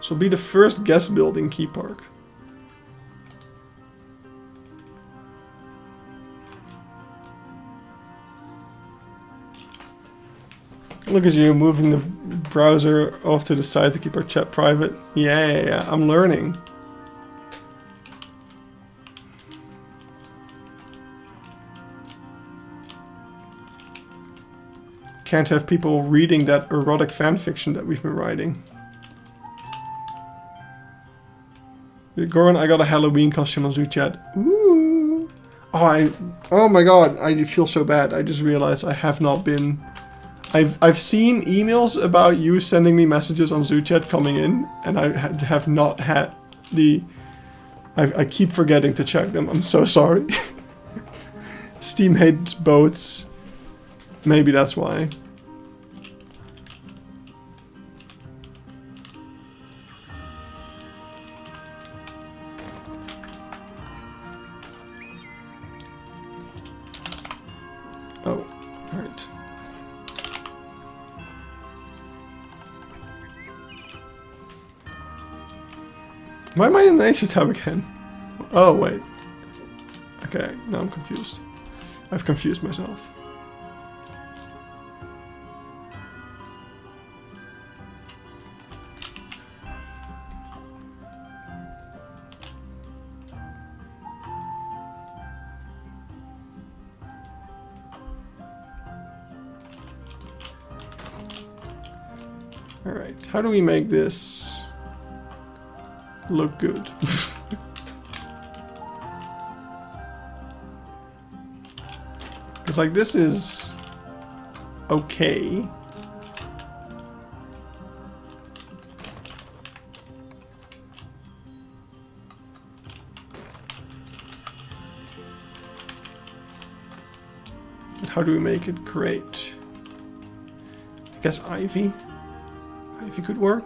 So be the first guest build in Keypark. Look at you moving the browser off to the side to keep our chat private. Yeah. I'm learning. Can't have people reading that erotic fanfiction that we've been writing. Goran, I got a Halloween costume on ZooChat. Ooh. Oh my god, I feel so bad. I just realized I have not been... I've seen emails about you sending me messages on ZooChat coming in, and I have not had the... I keep forgetting to check them. I'm so sorry. Steam hates boats. Maybe that's why. Oh, alright. Why am I in the Nature tab again? Oh, wait. Okay, now I'm confused. I've confused myself. Alright, how do we make this look good? It's like, this is okay. But how do we make it great? I guess Ivy? Ivy could work.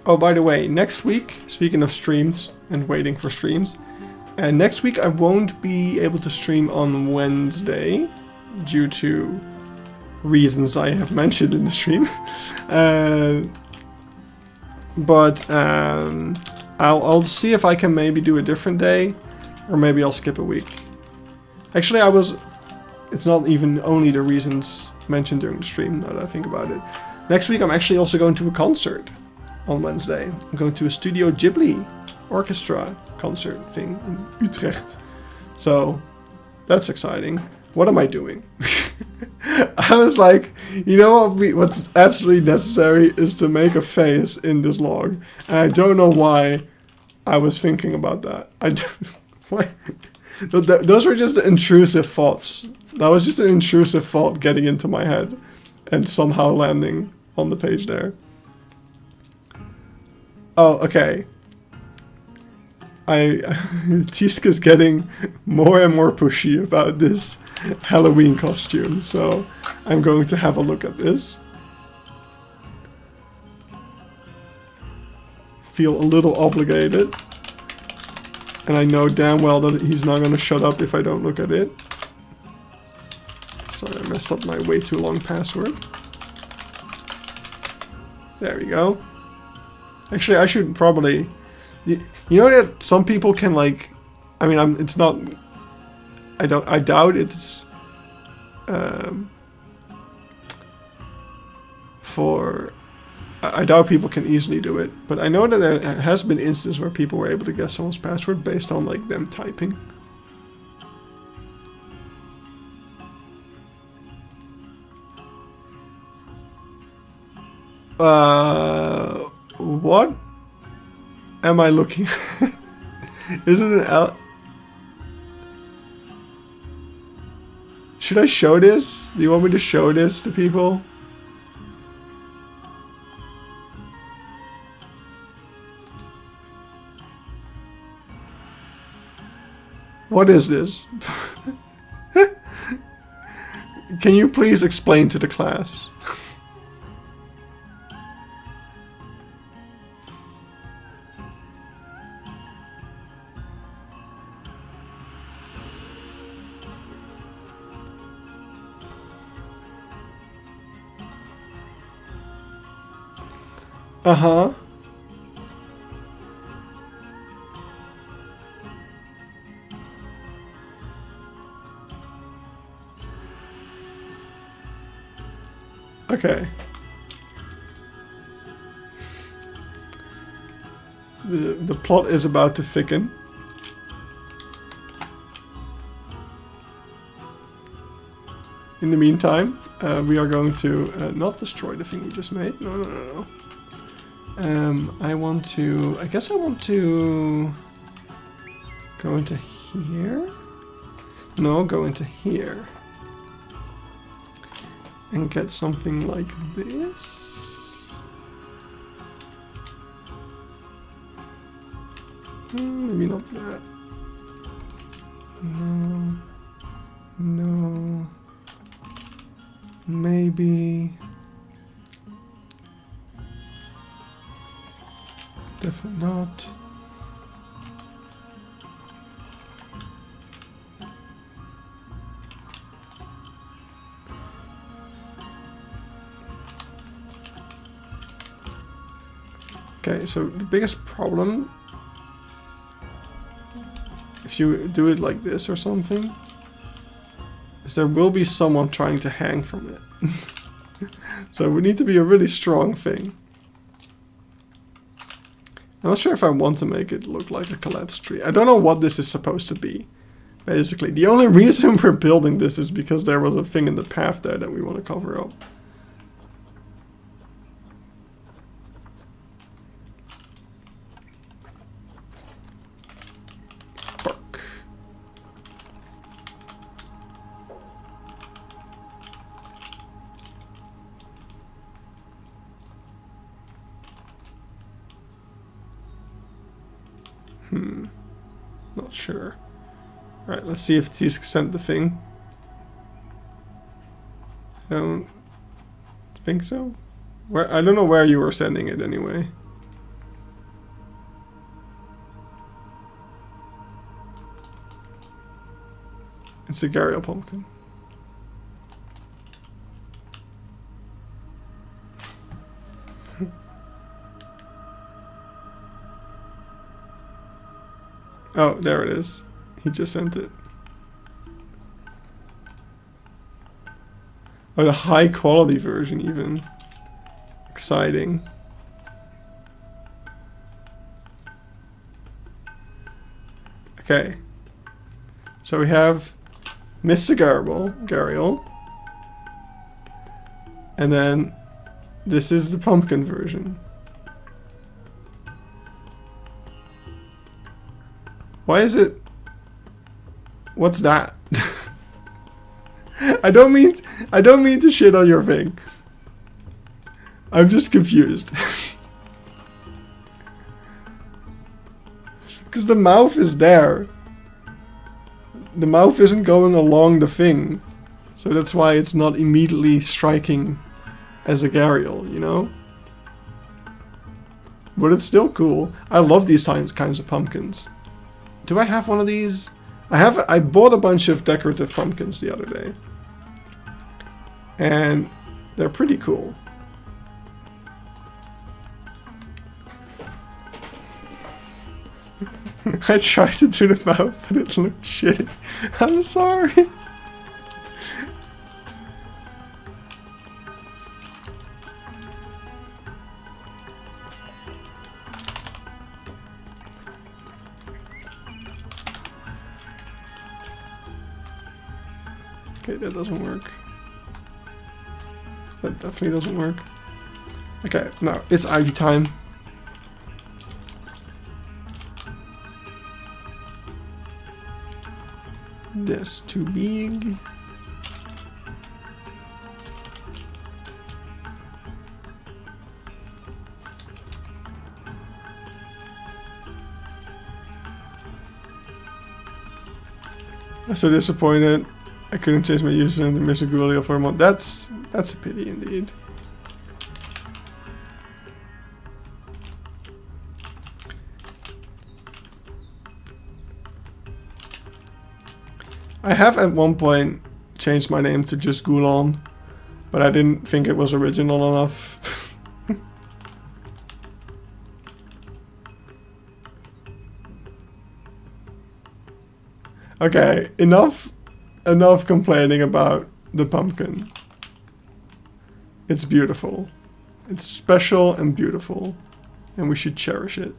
Oh, by the way, next week, speaking of streams and waiting for streams, next week I won't be able to stream on Wednesday due to reasons I have mentioned in the stream. But I'll see if I can maybe do a different day, or maybe I'll skip a week. Actually, it's not even only the reasons mentioned during the stream, now that I think about it. Next week I'm actually also going to a concert on Wednesday. I'm going to a Studio Ghibli orchestra concert thing in Utrecht. So that's exciting. What am I doing? I was like, you know what's absolutely necessary is to make a face in this log. And I don't know why I was thinking about that. Why? Those were just intrusive thoughts. That was just an intrusive thought getting into my head and somehow landing on the page there. Oh, okay. Tiska's getting more and more pushy about this Halloween costume, so I'm going to have a look at this. Feel a little obligated. And I know damn well that he's not going to shut up if I don't look at it. Sorry, I messed up my way too long password. There we go. Actually, I should probably... You know that some people can, like... I mean, it's not... I doubt it's... I doubt people can easily do it. But I know that there has been instances where people were able to guess someone's password based on, like, them typing. What am I looking at? Is it an L? Should I show this? Do you want me to show this to people? What is this? Can you please explain to the class? Uh-huh. Okay. The plot is about to thicken. In the meantime, we are going to not destroy the thing we just made. No, no, no, no. I guess I want to go into here. No, go into here. And get something like this. Maybe not that. No. No. Maybe. Definitely not. Okay, so the biggest problem, if you do it like this or something, is there will be someone trying to hang from it. So it would need to be a really strong thing. I'm not sure if I want to make it look like a collapsed tree. I don't know what this is supposed to be, basically. The only reason we're building this is because there was a thing in the path there that we want to cover up. Not sure. Alright, let's see if these sent the thing. I don't think so. Where I don't know where you were sending it anyway. It's a Gharial pumpkin. Oh, there it is. He just sent it. Oh, the high quality version even. Exciting. Okay. So we have Mr. Gharial. And then this is the pumpkin version. Why is it? What's that? I don't mean to shit on your thing. I'm just confused. Because the mouth is there. The mouth isn't going along the thing. So that's why it's not immediately striking as a Gharial, you know? But it's still cool. I love these kinds of pumpkins. Do I have one of these? I bought a bunch of decorative pumpkins the other day. And they're pretty cool. I tried to do the mouth, but it looked shitty. I'm sorry. Okay, that doesn't work. That definitely doesn't work. Okay, now it's Ivy time. This too big. I'm so disappointed. I couldn't change my username to Mr. Gharial for a month. That's a pity indeed. I have at one point changed my name to just Gulan, but I didn't think it was original enough. Okay, enough complaining about the pumpkin. It's beautiful. It's special and beautiful, and we should cherish it.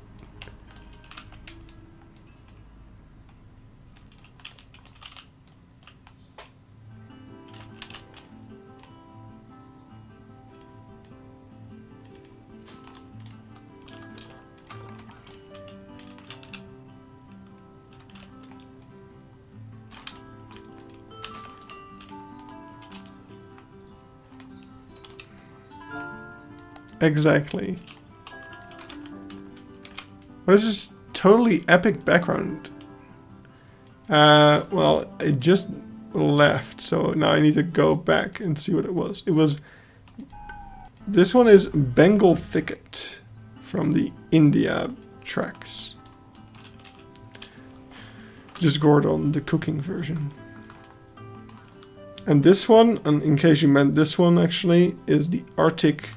Exactly. What is this totally epic background? Well, it just left, so now I need to go back and see what it was. It was... This one is Bengal Thicket from the India tracks. Just Gordon, the cooking version. And this one, and in case you meant this one actually, is the Arctic...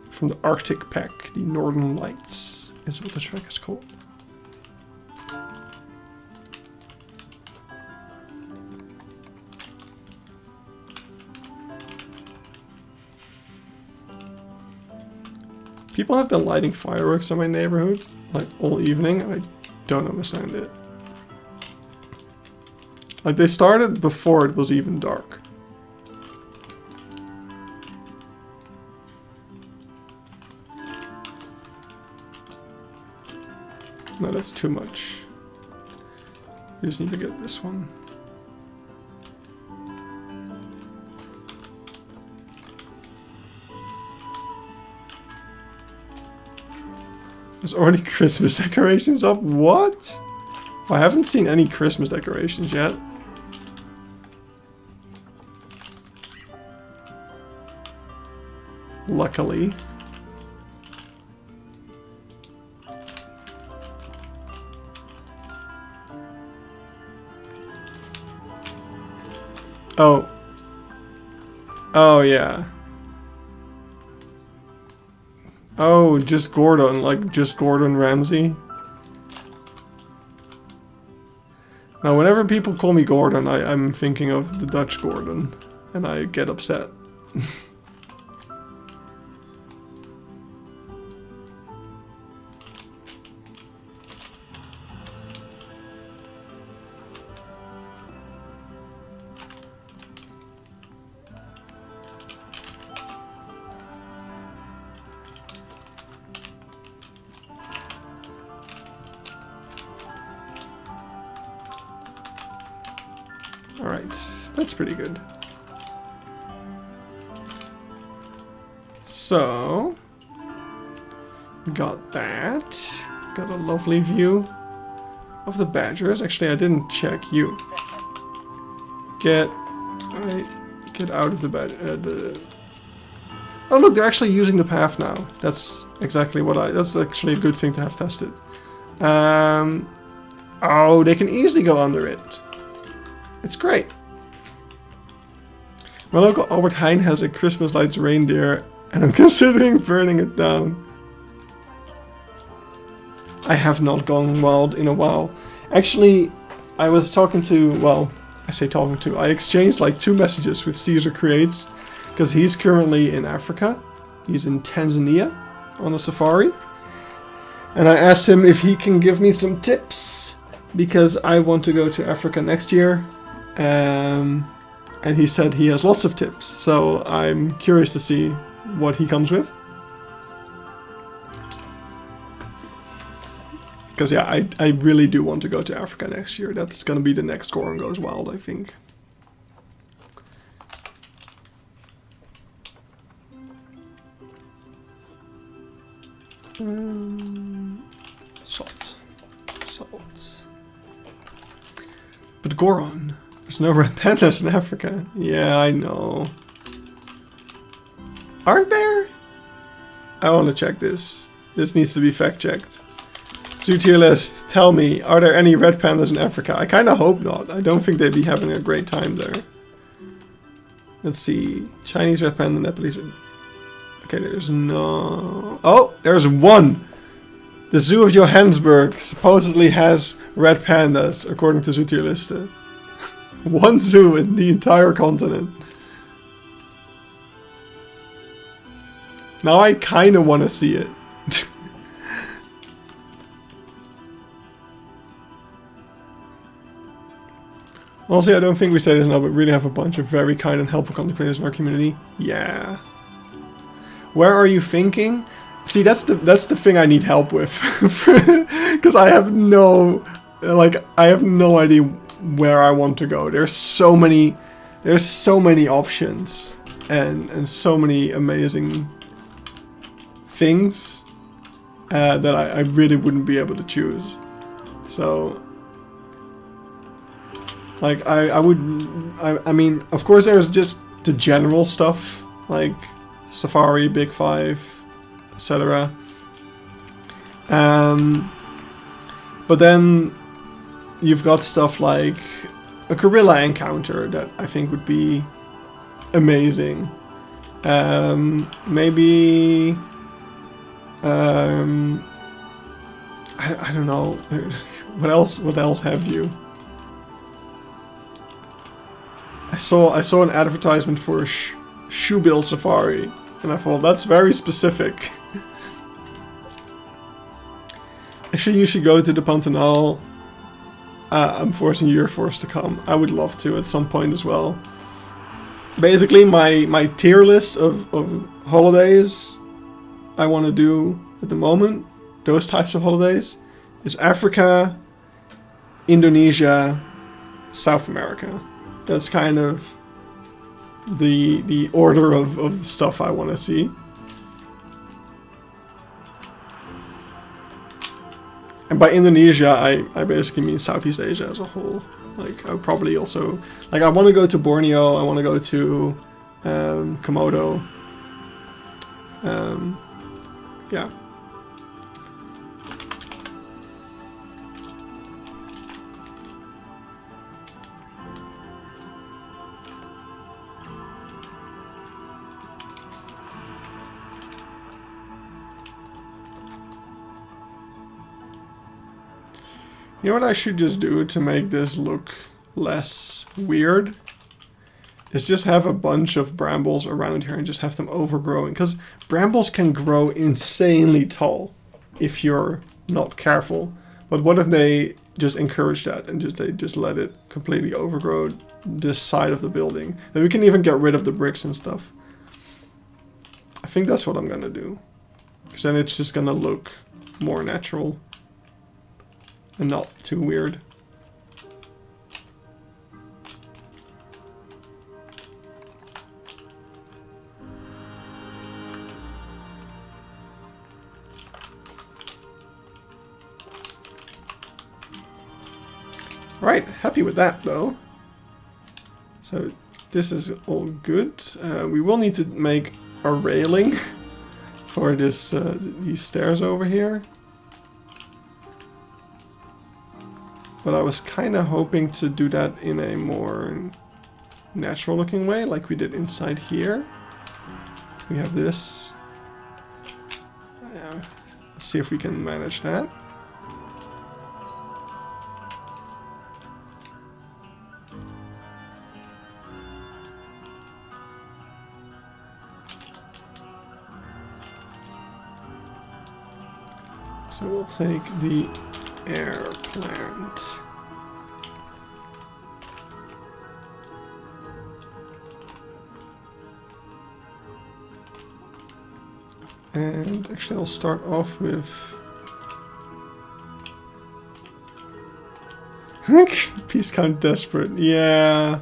From the Arctic Pack, the Northern Lights is what the track is called. People have been lighting fireworks in my neighborhood, like all evening, and I don't understand it. Like they started before it was even dark. No, that's too much. We just need to get this one. There's already Christmas decorations up? What? I haven't seen any Christmas decorations yet. Luckily. Oh. Oh, yeah. Oh, just Gordon, like just Gordon Ramsay. Now, whenever people call me Gordon, I'm thinking of the Dutch Gordon, and I get upset. Alright, that's pretty good. So, got that. Got a lovely view of the badgers. Actually, I didn't check you. Get out of the badger. Oh look, they're actually using the path now. That's exactly what that's actually a good thing to have tested. Oh, they can easily go under it. It's great. My local Albert Heijn has a Christmas lights reindeer, and I'm considering burning it down. I have not gone wild in a while. Actually, I was talking to, well, I say talking to, I exchanged like 2 messages with Caesar Creates, because he's currently in Africa. He's in Tanzania on a safari. And I asked him if he can give me some tips, because I want to go to Africa next year. And he said he has lots of tips, so I'm curious to see what he comes with. Because yeah, I really do want to go to Africa next year. That's going to be the next Goron Goes Wild, I think. Salt. But Goron, there's no red pandas in Africa. Yeah, I know. Aren't there? I want to check this. This needs to be fact checked. Zoo tier list, tell me, are there any red pandas in Africa? I kind of hope not. I don't think they'd be having a great time there. Let's see. Chinese red panda, Nepalese. Okay, there's no... Oh, there's one! The Zoo of Johannesburg supposedly has red pandas, according to Zootierlisten. One zoo in the entire continent. Now I kind of want to see it. Honestly, I don't think we say this now, but really have a bunch of very kind and helpful content creators in our community. Yeah. Where are you thinking? See, that's the thing I need help with, because I have no idea where I want to go. There's so many options and so many amazing things that I really wouldn't be able to choose. So, like, I mean, of course there's just the general stuff, like Safari, Big Five, etc. But then you've got stuff like a gorilla encounter that I think would be amazing. Maybe I don't know. What else have you? I saw an advertisement for a shoebill safari, and I thought that's very specific. Actually, you should go to the Pantanal. I'm forcing you, you're forced to come. I would love to at some point as well. Basically, my tier list of holidays I want to do at the moment, those types of holidays, is Africa, Indonesia, South America. That's kind of the order of stuff I want to see. And by Indonesia, I basically mean Southeast Asia as a whole. Like, I would probably also... Like, I want to go to Borneo, I want to go to Komodo. Yeah. You know what I should just do to make this look less weird? Is just have a bunch of brambles around here and just have them overgrowing. Because brambles can grow insanely tall if you're not careful. But what if they just encourage that and they just let it completely overgrow this side of the building? Then we can even get rid of the bricks and stuff. I think that's what I'm gonna do. Because then it's just gonna look more natural. And not too weird. Right, happy with that though. So this is all good. We will need to make a railing for this these stairs over here. But I was kind of hoping to do that in a more natural looking way, like we did inside here. We have this. Let's see if we can manage that. So we'll take the air plant. And actually I'll start off with Peace Count Desperate. Yeah,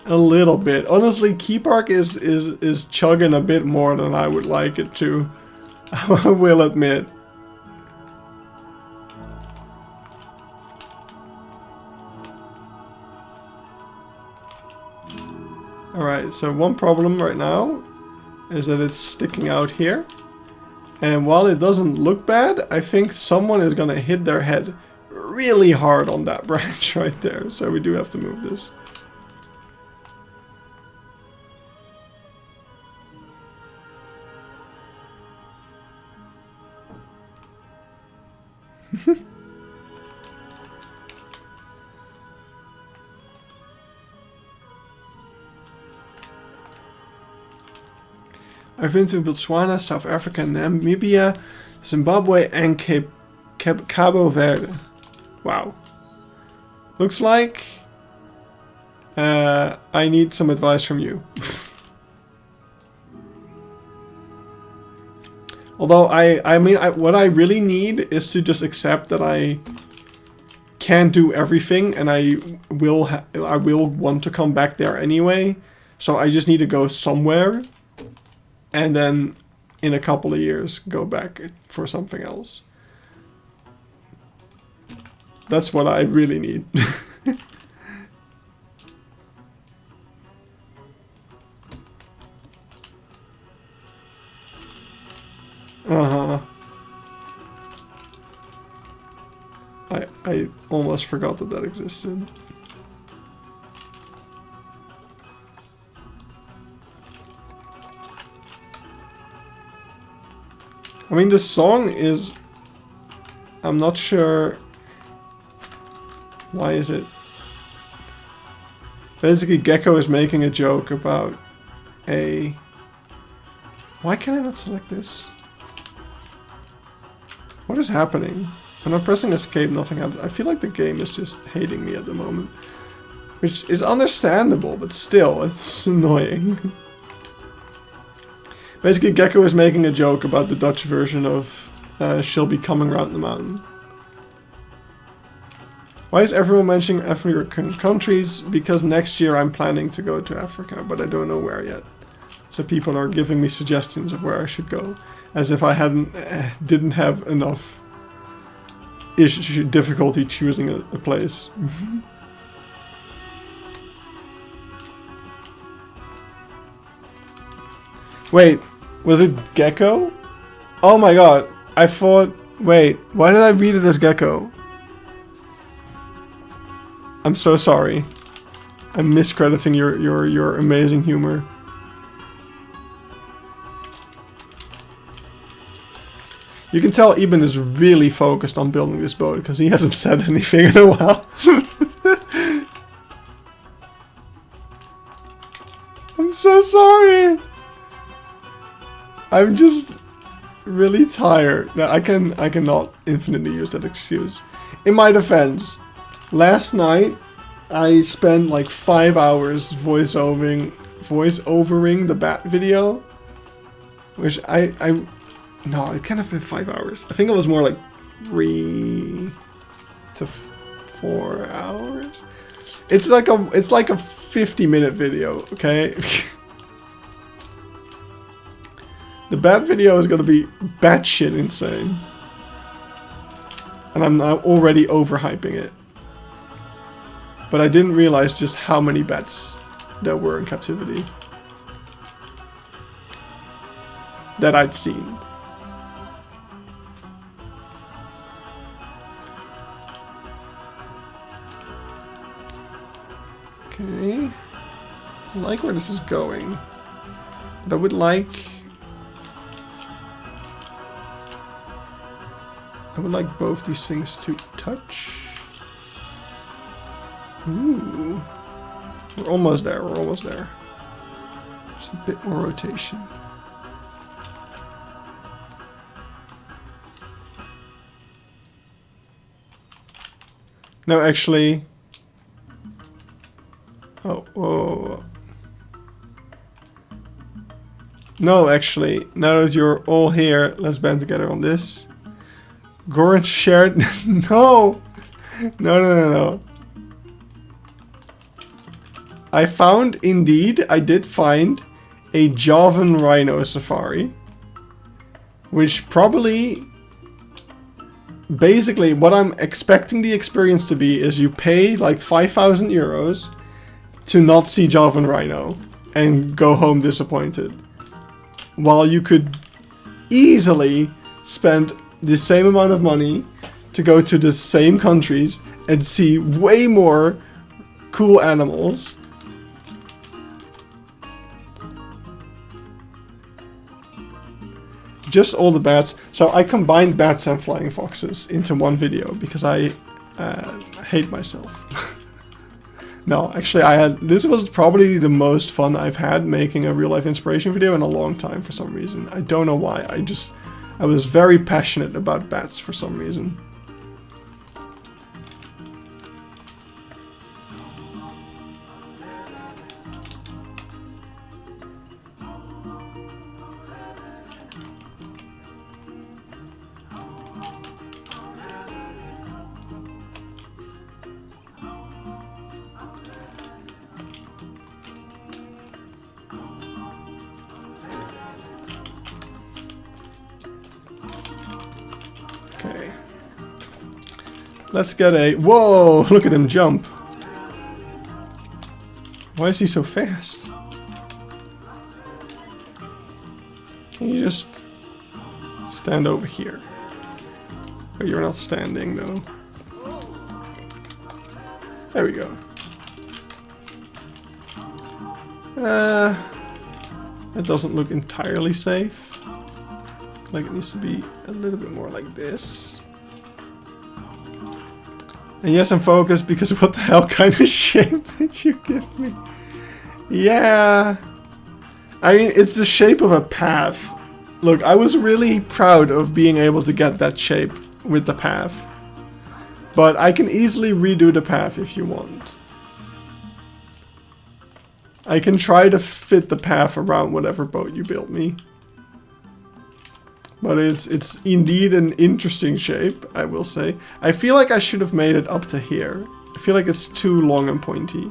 a little bit. Honestly, Keypark is chugging a bit more than I would like it to. I will admit. Alright, so one problem right now is that it's sticking out here. And while it doesn't look bad, I think someone is gonna hit their head really hard on that branch right there. So we do have to move this. I've been to Botswana, South Africa, Namibia, Zimbabwe, and Cabo Verde. Wow. Looks like I need some advice from you. Although what I really need is to just accept that I can't do everything, and I will want to come back there anyway. So I just need to go somewhere, and then in a couple of years go back for something else. That's what I really need. Uh-huh. I almost forgot that that existed. I mean, the song is... I'm not sure... Why is it? Basically, Gecko is making a joke about a... Why can I not select this? What is happening? When I'm pressing escape, nothing happens. I feel like the game is just hating me at the moment. Which is understandable, but still, it's annoying. Basically, Gecko is making a joke about the Dutch version of She'll Be Coming Round the Mountain. Why is everyone mentioning African countries? Because next year I'm planning to go to Africa, but I don't know where yet. So people are giving me suggestions of where I should go, as if I didn't have enough difficulty choosing a place. Wait, was it Gecko? Oh my god, I thought... Wait, why did I read it as Gecko? I'm so sorry. I'm miscrediting your amazing humor. You can tell Eben is really focused on building this boat because he hasn't said anything in a while. I'm so sorry. I'm just really tired. Now, I cannot infinitely use that excuse. In my defense, last night I spent like 5 hours voice-overing the bat video, which no, it can't have been 5 hours. I think it was more like 3 to 4 hours. It's like a 50-minute video, okay? The bat video is gonna be batshit insane, and I'm now already overhyping it. But I didn't realize just how many bats there were in captivity that I'd seen. Okay, I like where this is going, but I would like both these things to touch. Ooh, we're almost there. We're almost there. Just a bit more rotation. No, actually. Oh, whoa. No, actually, now that you're all here, let's band together on this. Goran shared. No! No. I did find a Javan Rhino Safari. Which probably... Basically, what I'm expecting the experience to be is you pay like 5,000 euros to not see Javan Rhino and go home disappointed. While you could easily spend the same amount of money to go to the same countries and see way more cool animals. Just all the bats. So I combined bats and flying foxes into one video because I hate myself. No, actually, this was probably the most fun I've had making a real life inspiration video in a long time for some reason. I don't know why. I was very passionate about bats for some reason. Okay. Let's get a... Whoa! Look at him jump. Why is he so fast? Can you just stand over here? Oh, you're not standing though. There we go. That doesn't look entirely safe. Like it needs to be a little bit more like this. And yes, I'm focused because what the hell kind of shape did you give me? Yeah. I mean, it's the shape of a path. Look, I was really proud of being able to get that shape with the path. But I can easily redo the path if you want. I can try to fit the path around whatever boat you built me. But it's indeed an interesting shape, I will say. I feel like I should have made it up to here. I feel like it's too long and pointy.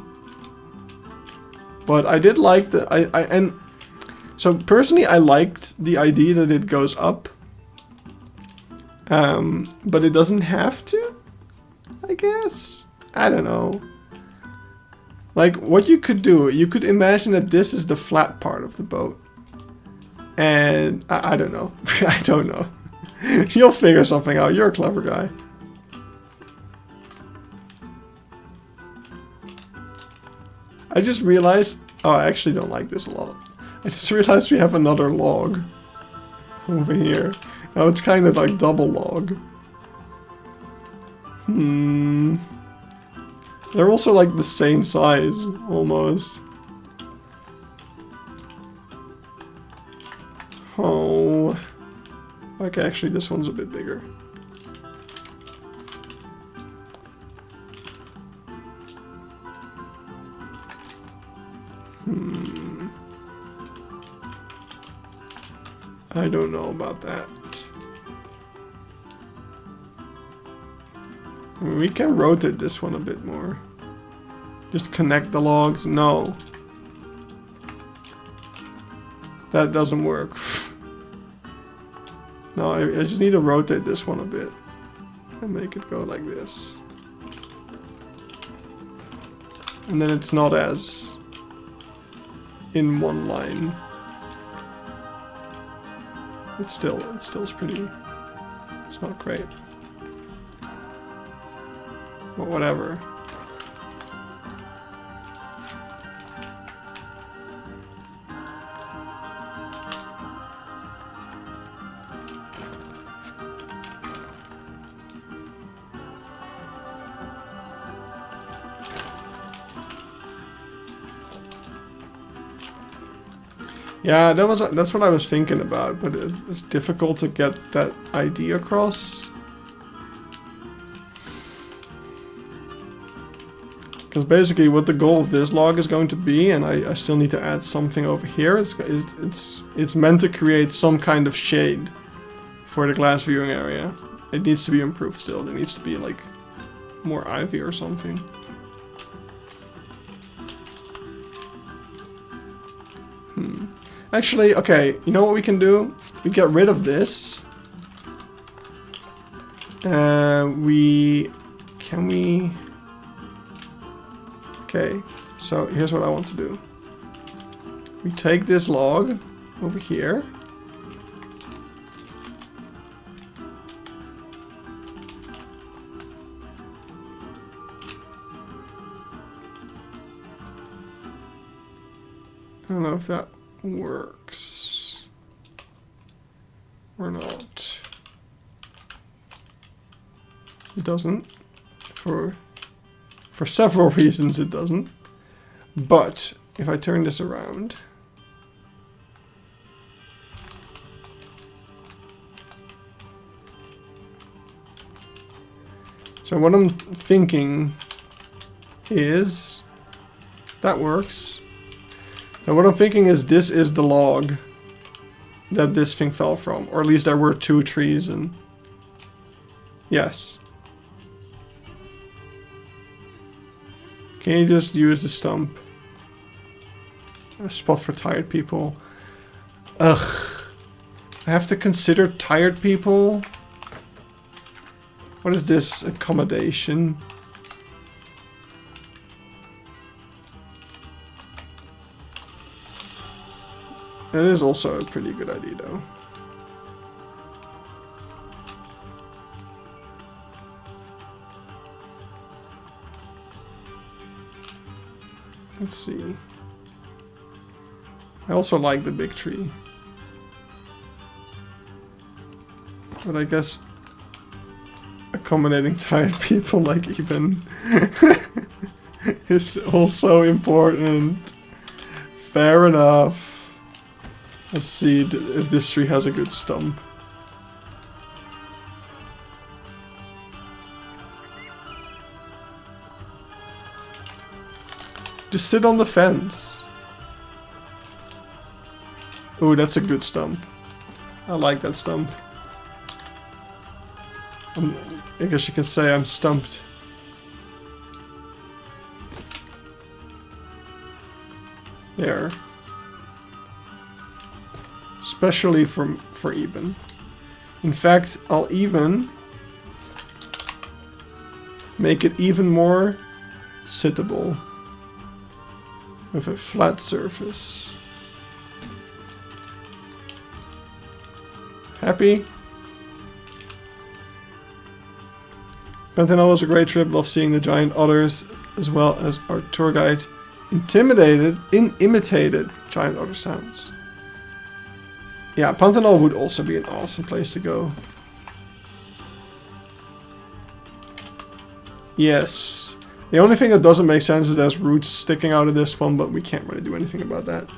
But I did like the... and so personally I liked the idea that it goes up. But it doesn't have to, I guess. I don't know. Like, what you could do, you could imagine that this is the flat part of the boat. And I don't know. I don't know. You'll figure something out. You're a clever guy. I just realized... Oh, I actually don't like this a lot. I just realized we have another log over here. Now it's kind of like double log. They're also like the same size, almost. Oh. Okay, actually this one's a bit bigger. I don't know about that. We can rotate this one a bit more. Just connect the logs. No. That doesn't work. No, I just need to rotate this one a bit. And make it go like this. And then it's not as in one line. It still is pretty... It's not great. But whatever. Yeah, that's what I was thinking about, but it's difficult to get that idea across. Because basically what the goal of this log is going to be, and I still need to add something over here, it's meant to create some kind of shade for the glass viewing area. It needs to be improved still. There needs to be like more ivy or something. Actually, okay, you know what we can do? We get rid of this. Can we... Okay, so here's what I want to do. We take this log over here. I don't know if that works or not. It doesn't for For several reasons it doesn't. But if I turn this around... So what I'm thinking is... That works. And what I'm thinking is this is the log that this thing fell from. Or at least there were 2 trees and... Yes. Can you just use the stump? A spot for tired people. Ugh. I have to consider tired people? What is this accommodation? It is also a pretty good idea though. Let's see. I also like the big tree. But I guess accommodating tired people like even is also important. Fair enough. Let's see if this tree has a good stump. Just sit on the fence. Oh, that's a good stump. I like that stump. I guess you can say I'm stumped. There. Especially for even. In fact, I'll even make it even more sittable with a flat surface. Happy? Pantanal was a great trip. Love seeing the giant otters as well as our tour guide imitated giant otter sounds. Yeah, Pantanal would also be an awesome place to go. Yes. The only thing that doesn't make sense is there's roots sticking out of this one, but we can't really do anything about that.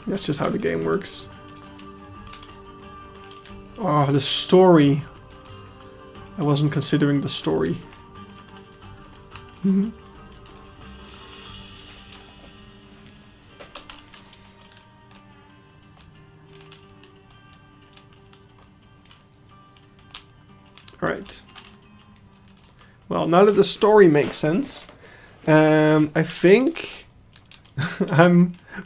That's just how the game works. Oh, the story. I wasn't considering the story. Alright. Well, now that the story makes sense, I think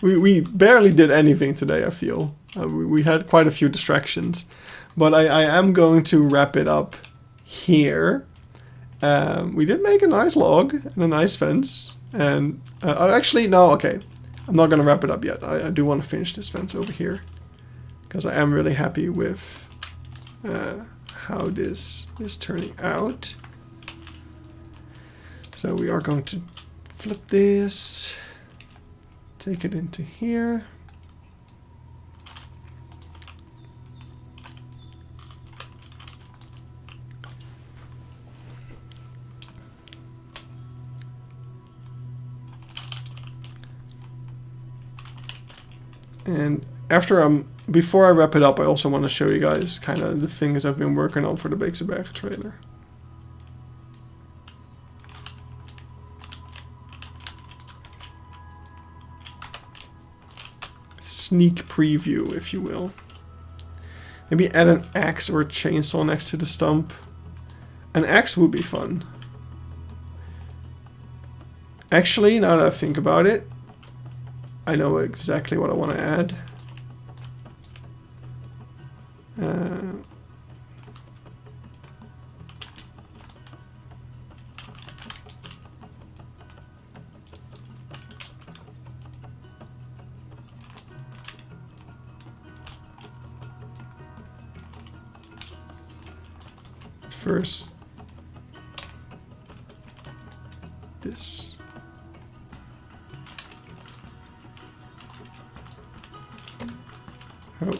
we barely did anything today, I feel. We had quite a few distractions. But I am going to wrap it up here. We did make a nice log and a nice fence. And actually, no, okay. I'm not going to wrap it up yet. I do want to finish this fence over here. Because I am really happy with how this is turning out. So we are going to flip this. Take it into here. And before I wrap it up, I also want to show you guys kind of the things I've been working on for the Beekseberg trailer. Sneak preview, if you will. Maybe add an axe or a chainsaw next to the stump. An axe would be fun. Actually, now that I think about it, I know exactly what I want to add. First, this. Oh.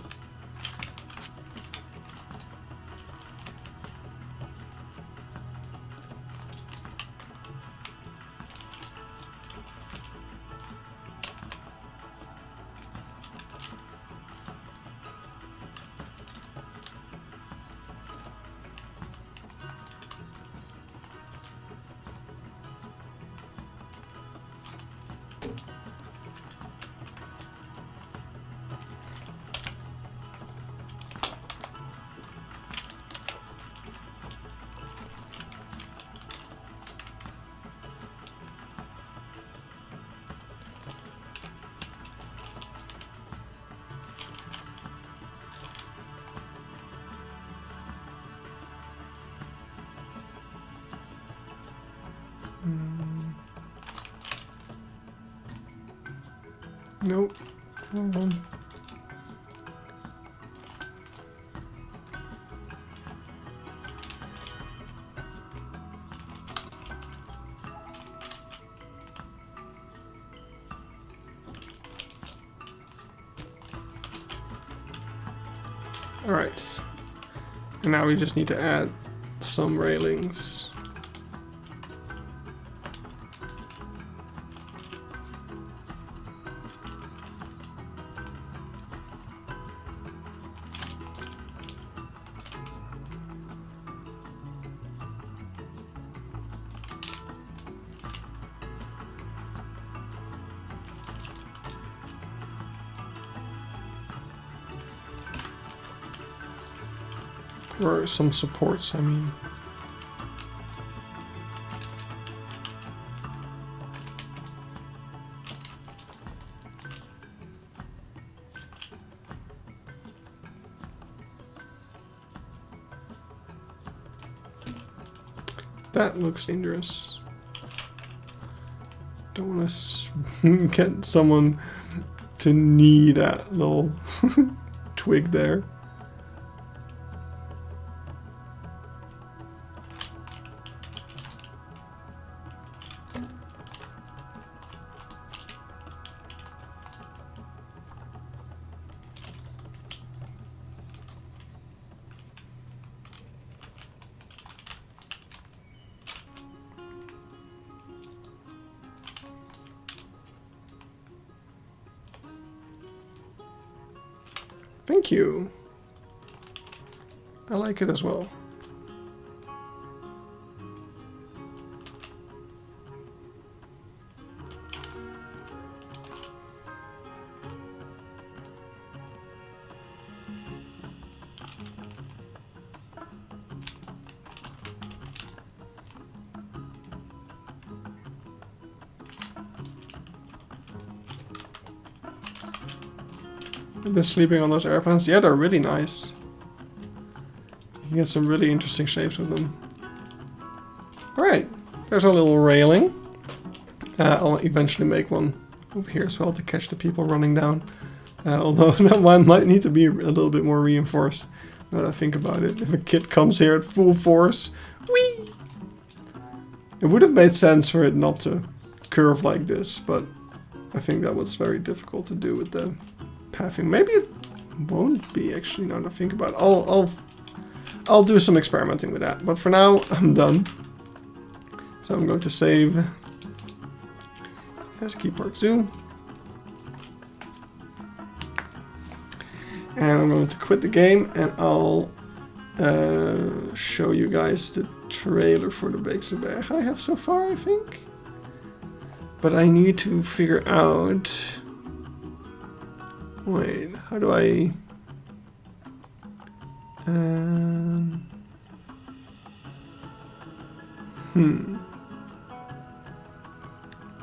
Nope. Hold on. Alright. And now we just need to add some railings. Or some supports, I mean. That looks dangerous. Don't want to get someone to knee that little twig there. Thank you. I like it as well. I've been sleeping on those airplanes. Yeah, they're really nice. You can get some really interesting shapes with them. Alright, there's a little railing. I'll eventually make one over here as well to catch the people running down. Although that one might need to be a little bit more reinforced, now that I think about it. If a kid comes here at full force, whee! It would have made sense for it not to curve like this, but I think that was very difficult to do with the pathing. Maybe it won't be, actually, now that I think about it. I'll do some experimenting with that, but for now I'm done. So I'm going to save as Keypark Zoo, and I'm going to quit the game, and I'll show you guys the trailer for the Beekse Berg I have so far, I think. But I need to figure out. Wait, how do I...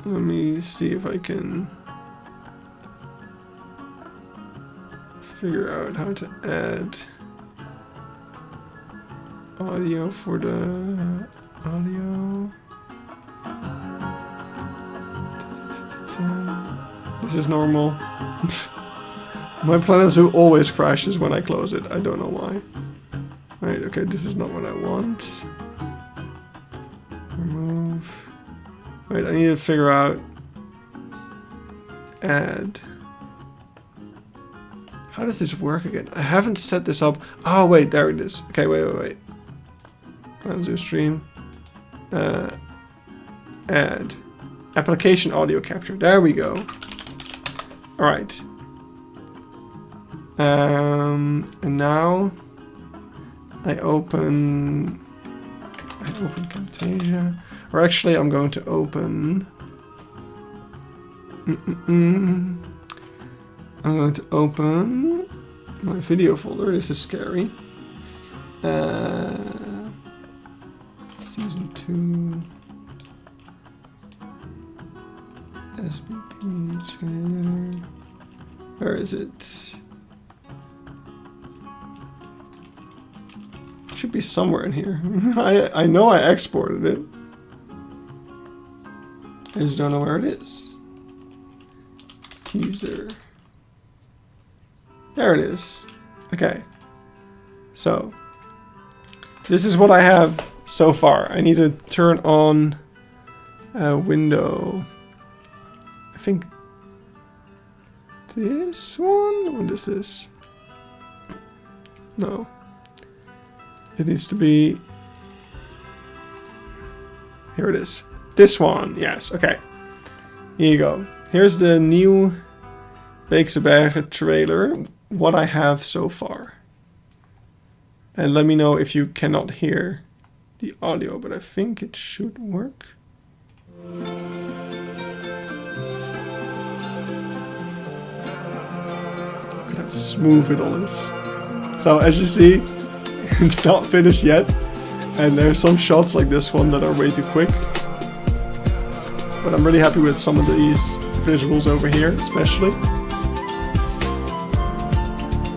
Let me see if I can figure out how to add audio for the audio. This is normal. My Planet Zoo always crashes when I close it. I don't know why. Right, okay, this is not what I want. Remove. Wait, I need to figure out add. How does this work again? I haven't set this up. Oh, wait, there it is. Okay, wait. Planet Zoo stream. Add. Application audio capture. There we go. Alright. And now I open Camtasia. Or actually I'm going to open I'm going to open my video folder. This is scary. Season 2 SBP trailer. Where is it? Should be somewhere in here. I know I exported it. I just don't know where it is. Teaser. There it is. Okay. So, this is what I have so far. I need to turn on a window. I think this one? What is this? No. It needs to be... Here it is. This one, yes, okay. Here you go. Here's the new Beekse Bergen trailer, what I have so far. And let me know if you cannot hear the audio, but I think it should work. Look at how smooth it all is. So as you see, it's not finished yet. And there's some shots like this one that are way too quick. But I'm really happy with some of these visuals over here, especially.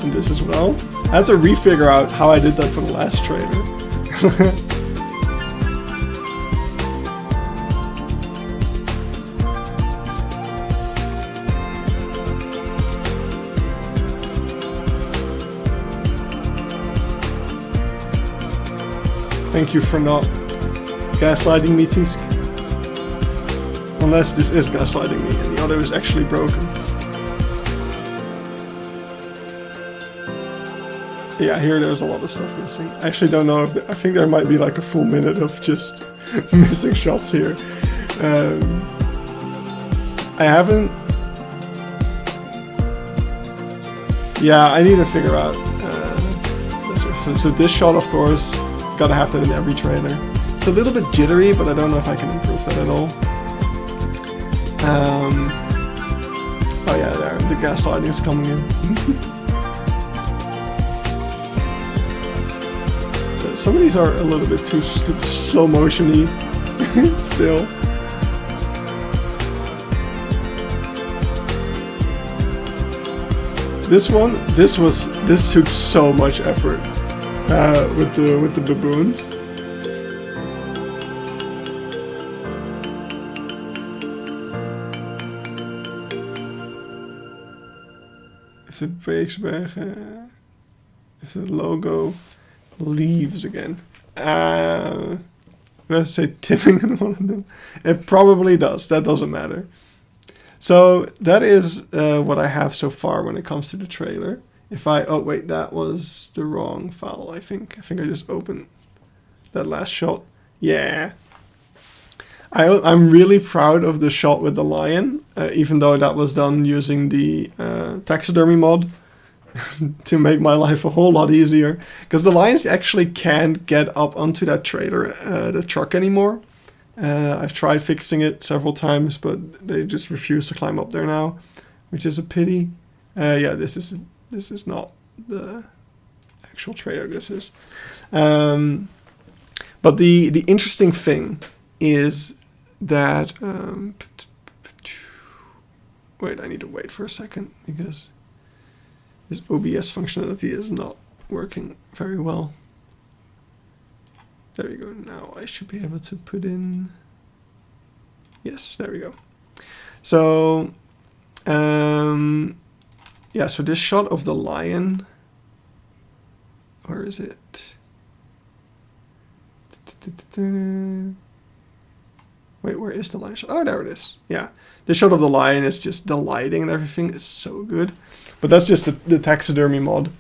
And this as well. I had to refigure out how I did that for the last trailer. Thank you for not gaslighting me, Tisk. Unless this is gaslighting me and the other is actually broken. Yeah, here there's a lot of stuff missing. I actually don't know if... I think there might be like a full minute of just missing shots here. I haven't... Yeah, I need to figure out... So this shot, of course, gotta have that in every trailer. It's a little bit jittery, but I don't know if I can improve that at all. Oh yeah, there, the gaslighting is coming in. So some of these are a little bit too slow motion-y still. This took so much effort with the baboons. Is it Beekse Bergen? Is it logo? Leaves again. Let's say tipping in one of them. It probably does. That doesn't matter. So that is what I have so far when it comes to the trailer. If I... Oh wait, that was the wrong file, I think. I think I just opened that last shot. Yeah. I'm really proud of the shot with the lion, even though that was done using the taxidermy mod to make my life a whole lot easier. Because the lions actually can't get up onto that trailer, the truck anymore. I've tried fixing it several times, but they just refuse to climb up there now, which is a pity. Yeah, this is not the actual trailer. This is, but the interesting thing is that wait, I need to wait for a second because this OBS functionality is not working very well. There we go. Now I should be able to put in... Yes, there we go. So, yeah, so this shot of the lion... Where is it? Wait, where is the lion shot? Oh, there it is. Yeah, this shot of the lion is just the lighting and everything is so good. But that's just the taxidermy mod.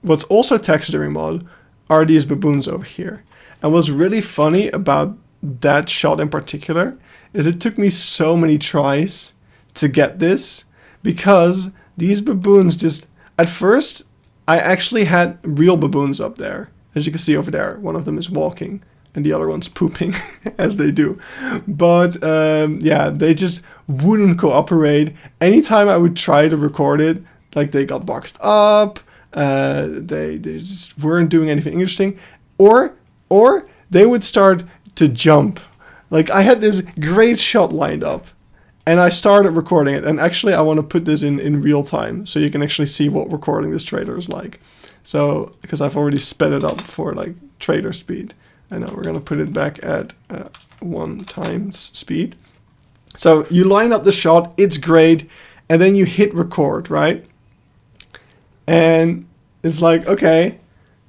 What's also taxidermy mod are these baboons over here. And what's really funny about that shot in particular is it took me so many tries to get this, because these baboons just... At first, I actually had real baboons up there. As you can see over there, one of them is walking and the other one's pooping, as they do. But yeah, they just wouldn't cooperate. Anytime I would try to record it, like they got boxed up, they just weren't doing anything interesting, or they would start to jump. Like I had this great shot lined up and I started recording it, and actually I want to put this in real time so you can actually see what recording this trailer is like. So because I've already sped it up for like trailer speed. I know, we're going to put it back at 1 times speed. So you line up the shot, it's great, and then you hit record, right? And it's like, okay,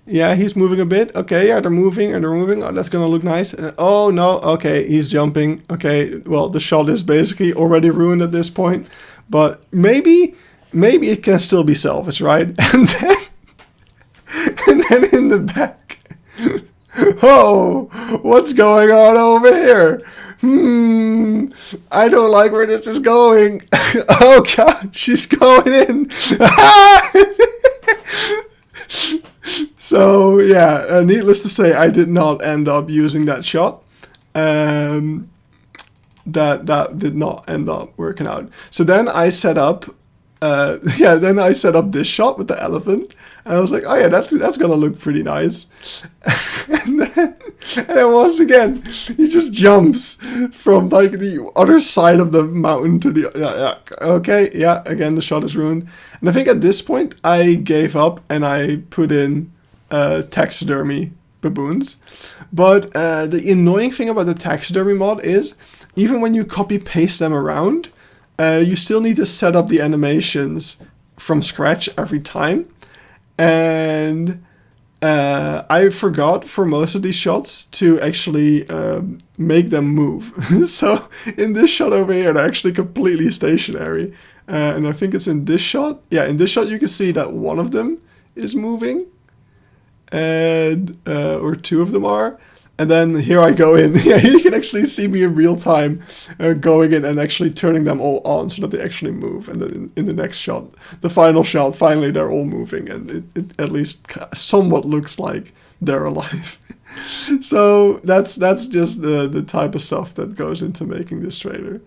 yeah, he's moving a bit. Okay, yeah, they're moving. Oh, that's going to look nice. Oh, no, okay, he's jumping. Okay, well, the shot is basically already ruined at this point. But maybe it can still be salvaged, right? And then in the back, oh, what's going on over here? I don't like where this is going. Oh God, she's going in. So yeah, needless to say, I did not end up using that shot. That did not end up working out. So then I set up, this shot with the elephant, and I was like, oh yeah, that's gonna look pretty nice. and then once again, he just jumps from like the other side of the mountain to the okay, yeah. Again, the shot is ruined, and I think at this point I gave up and I put in taxidermy baboons. But the annoying thing about the taxidermy mod is, even when you copy paste them around, you still need to set up the animations from scratch every time. And I forgot for most of these shots to actually make them move. So in this shot over here, they're actually completely stationary. And I think it's in this shot. Yeah, in this shot you can see that one of them is moving. And or 2 of them are. And then here I go in. Yeah, you can actually see me in real time going in and actually turning them all on so that they actually move. And then in the next shot, the final shot, finally they're all moving. And it at least somewhat looks like they're alive. So that's just the type of stuff that goes into making this trailer.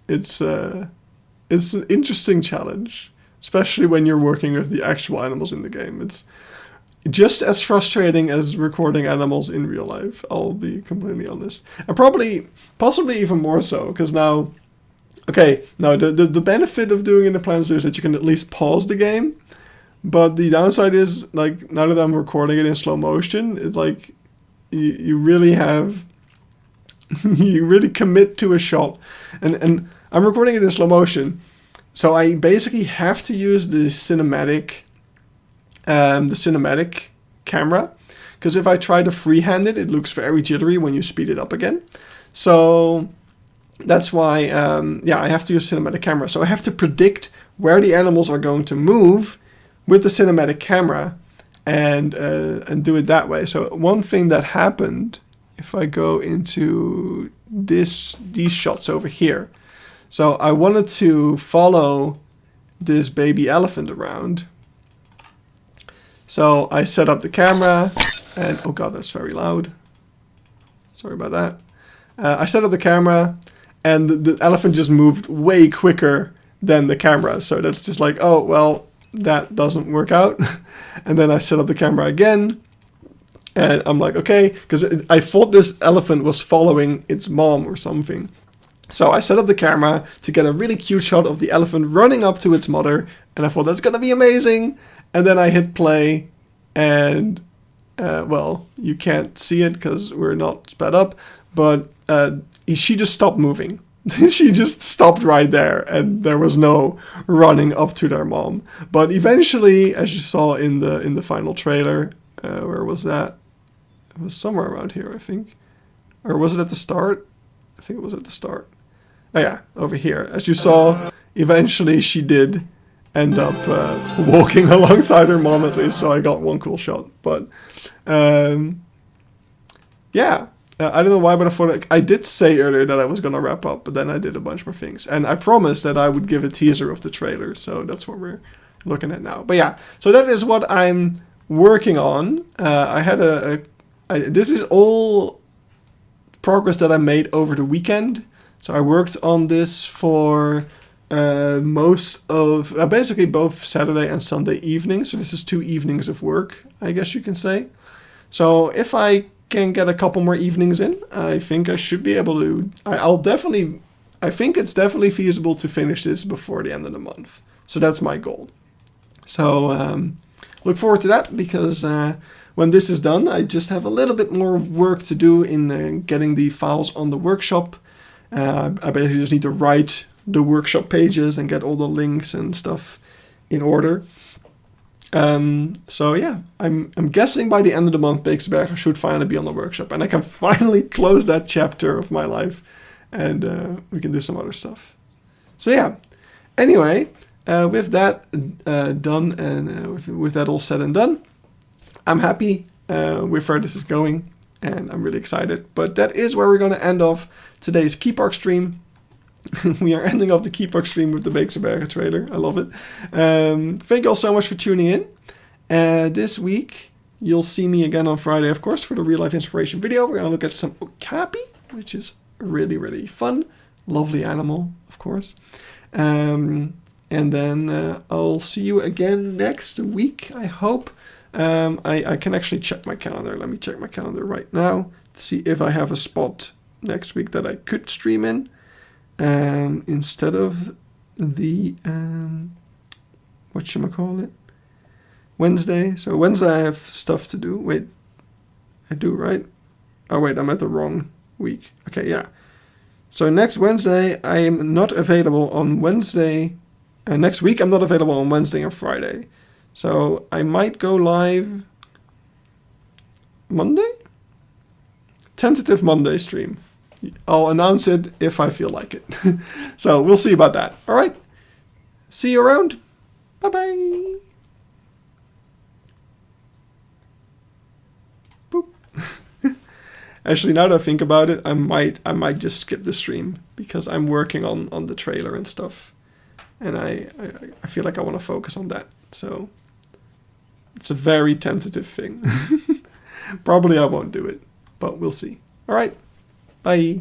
It's an interesting challenge, especially when you're working with the actual animals in the game. It's just as frustrating as recording animals in real life, I'll be completely honest. And possibly even more so, because now, the benefit of doing it in the Plants is that you can at least pause the game, but the downside is, like, now that I'm recording it in slow motion, it's like, you really have, you really commit to a shot, and I'm recording it in slow motion, so I basically have to use the cinematic camera, because if I try to freehand it, it looks very jittery when you speed it up again. So that's why, I have to use cinematic camera. So I have to predict where the animals are going to move with the cinematic camera, and do it that way. So one thing that happened, if I go into these shots over here, so I wanted to follow this baby elephant around. So I set up the camera, and oh god, that's very loud. Sorry about that. I set up the camera, and the elephant just moved way quicker than the camera. So that's just like, oh, well, that doesn't work out. And then I set up the camera again, and I'm like, okay, because I thought this elephant was following its mom or something. So I set up the camera to get a really cute shot of the elephant running up to its mother, and I thought that's gonna be amazing. And then I hit play, and, well, you can't see it because we're not sped up, but she just stopped moving. She just stopped right there, and there was no running up to their mom. But eventually, as you saw in the final trailer, where was that? It was somewhere around here, I think. Or was it at the start? I think it was at the start. Oh yeah, over here. As you saw, eventually she did end up walking alongside her mom, at least, so I got one cool shot. But yeah, I don't know why, but I thought I did say earlier that I was gonna wrap up, but then I did a bunch more things, and I promised that I would give a teaser of the trailer, so that's what we're looking at now. But yeah, so that is what I'm working on. I had this is all progress that I made over the weekend. So I worked on this for most of basically both Saturday and Sunday evenings. So this is 2 evenings of work, I guess you can say. So if I can get a couple more evenings in, I think I should be able to. I think it's definitely feasible to finish this before the end of the month. So that's my goal. So look forward to that, because when this is done, I just have a little bit more work to do in getting the files on the workshop. I basically just need to write the workshop pages and get all the links and stuff in order. So yeah, I'm guessing by the end of the month, Beeksberg should finally be on the workshop, and I can finally close that chapter of my life, and we can do some other stuff. So yeah, anyway, with that done, and with that all said and done, I'm happy with where this is going, and I'm really excited. But that is where we're going to end off today's Keypark stream. We are ending off the Keypark stream with the Beeksberg trailer. I love it. Thank you all so much for tuning in. This week, you'll see me again on Friday, of course, for the real life inspiration video. We're going to look at some okapi, which is really, really fun. Lovely animal, of course. And then I'll see you again next week, I hope. I can actually check my calendar. Let me check my calendar right now to see if I have a spot next week that I could stream in. Instead of the whatchamacallit, Wednesday. So Wednesday I have stuff to do. Wait, I do, right? Oh wait, I'm at the wrong week. Okay, yeah. So next Wednesday I am not available on Wednesday. Next week I'm not available on Wednesday and Friday. So I might go live Monday? Tentative Monday stream. I'll announce it if I feel like it. So we'll see about that. All right. See you around. Bye-bye. Boop. Actually, now that I think about it, I might just skip the stream because I'm working on the trailer and stuff. And I feel like I want to focus on that. So it's a very tentative thing. Probably I won't do it, but we'll see. All right. Bye.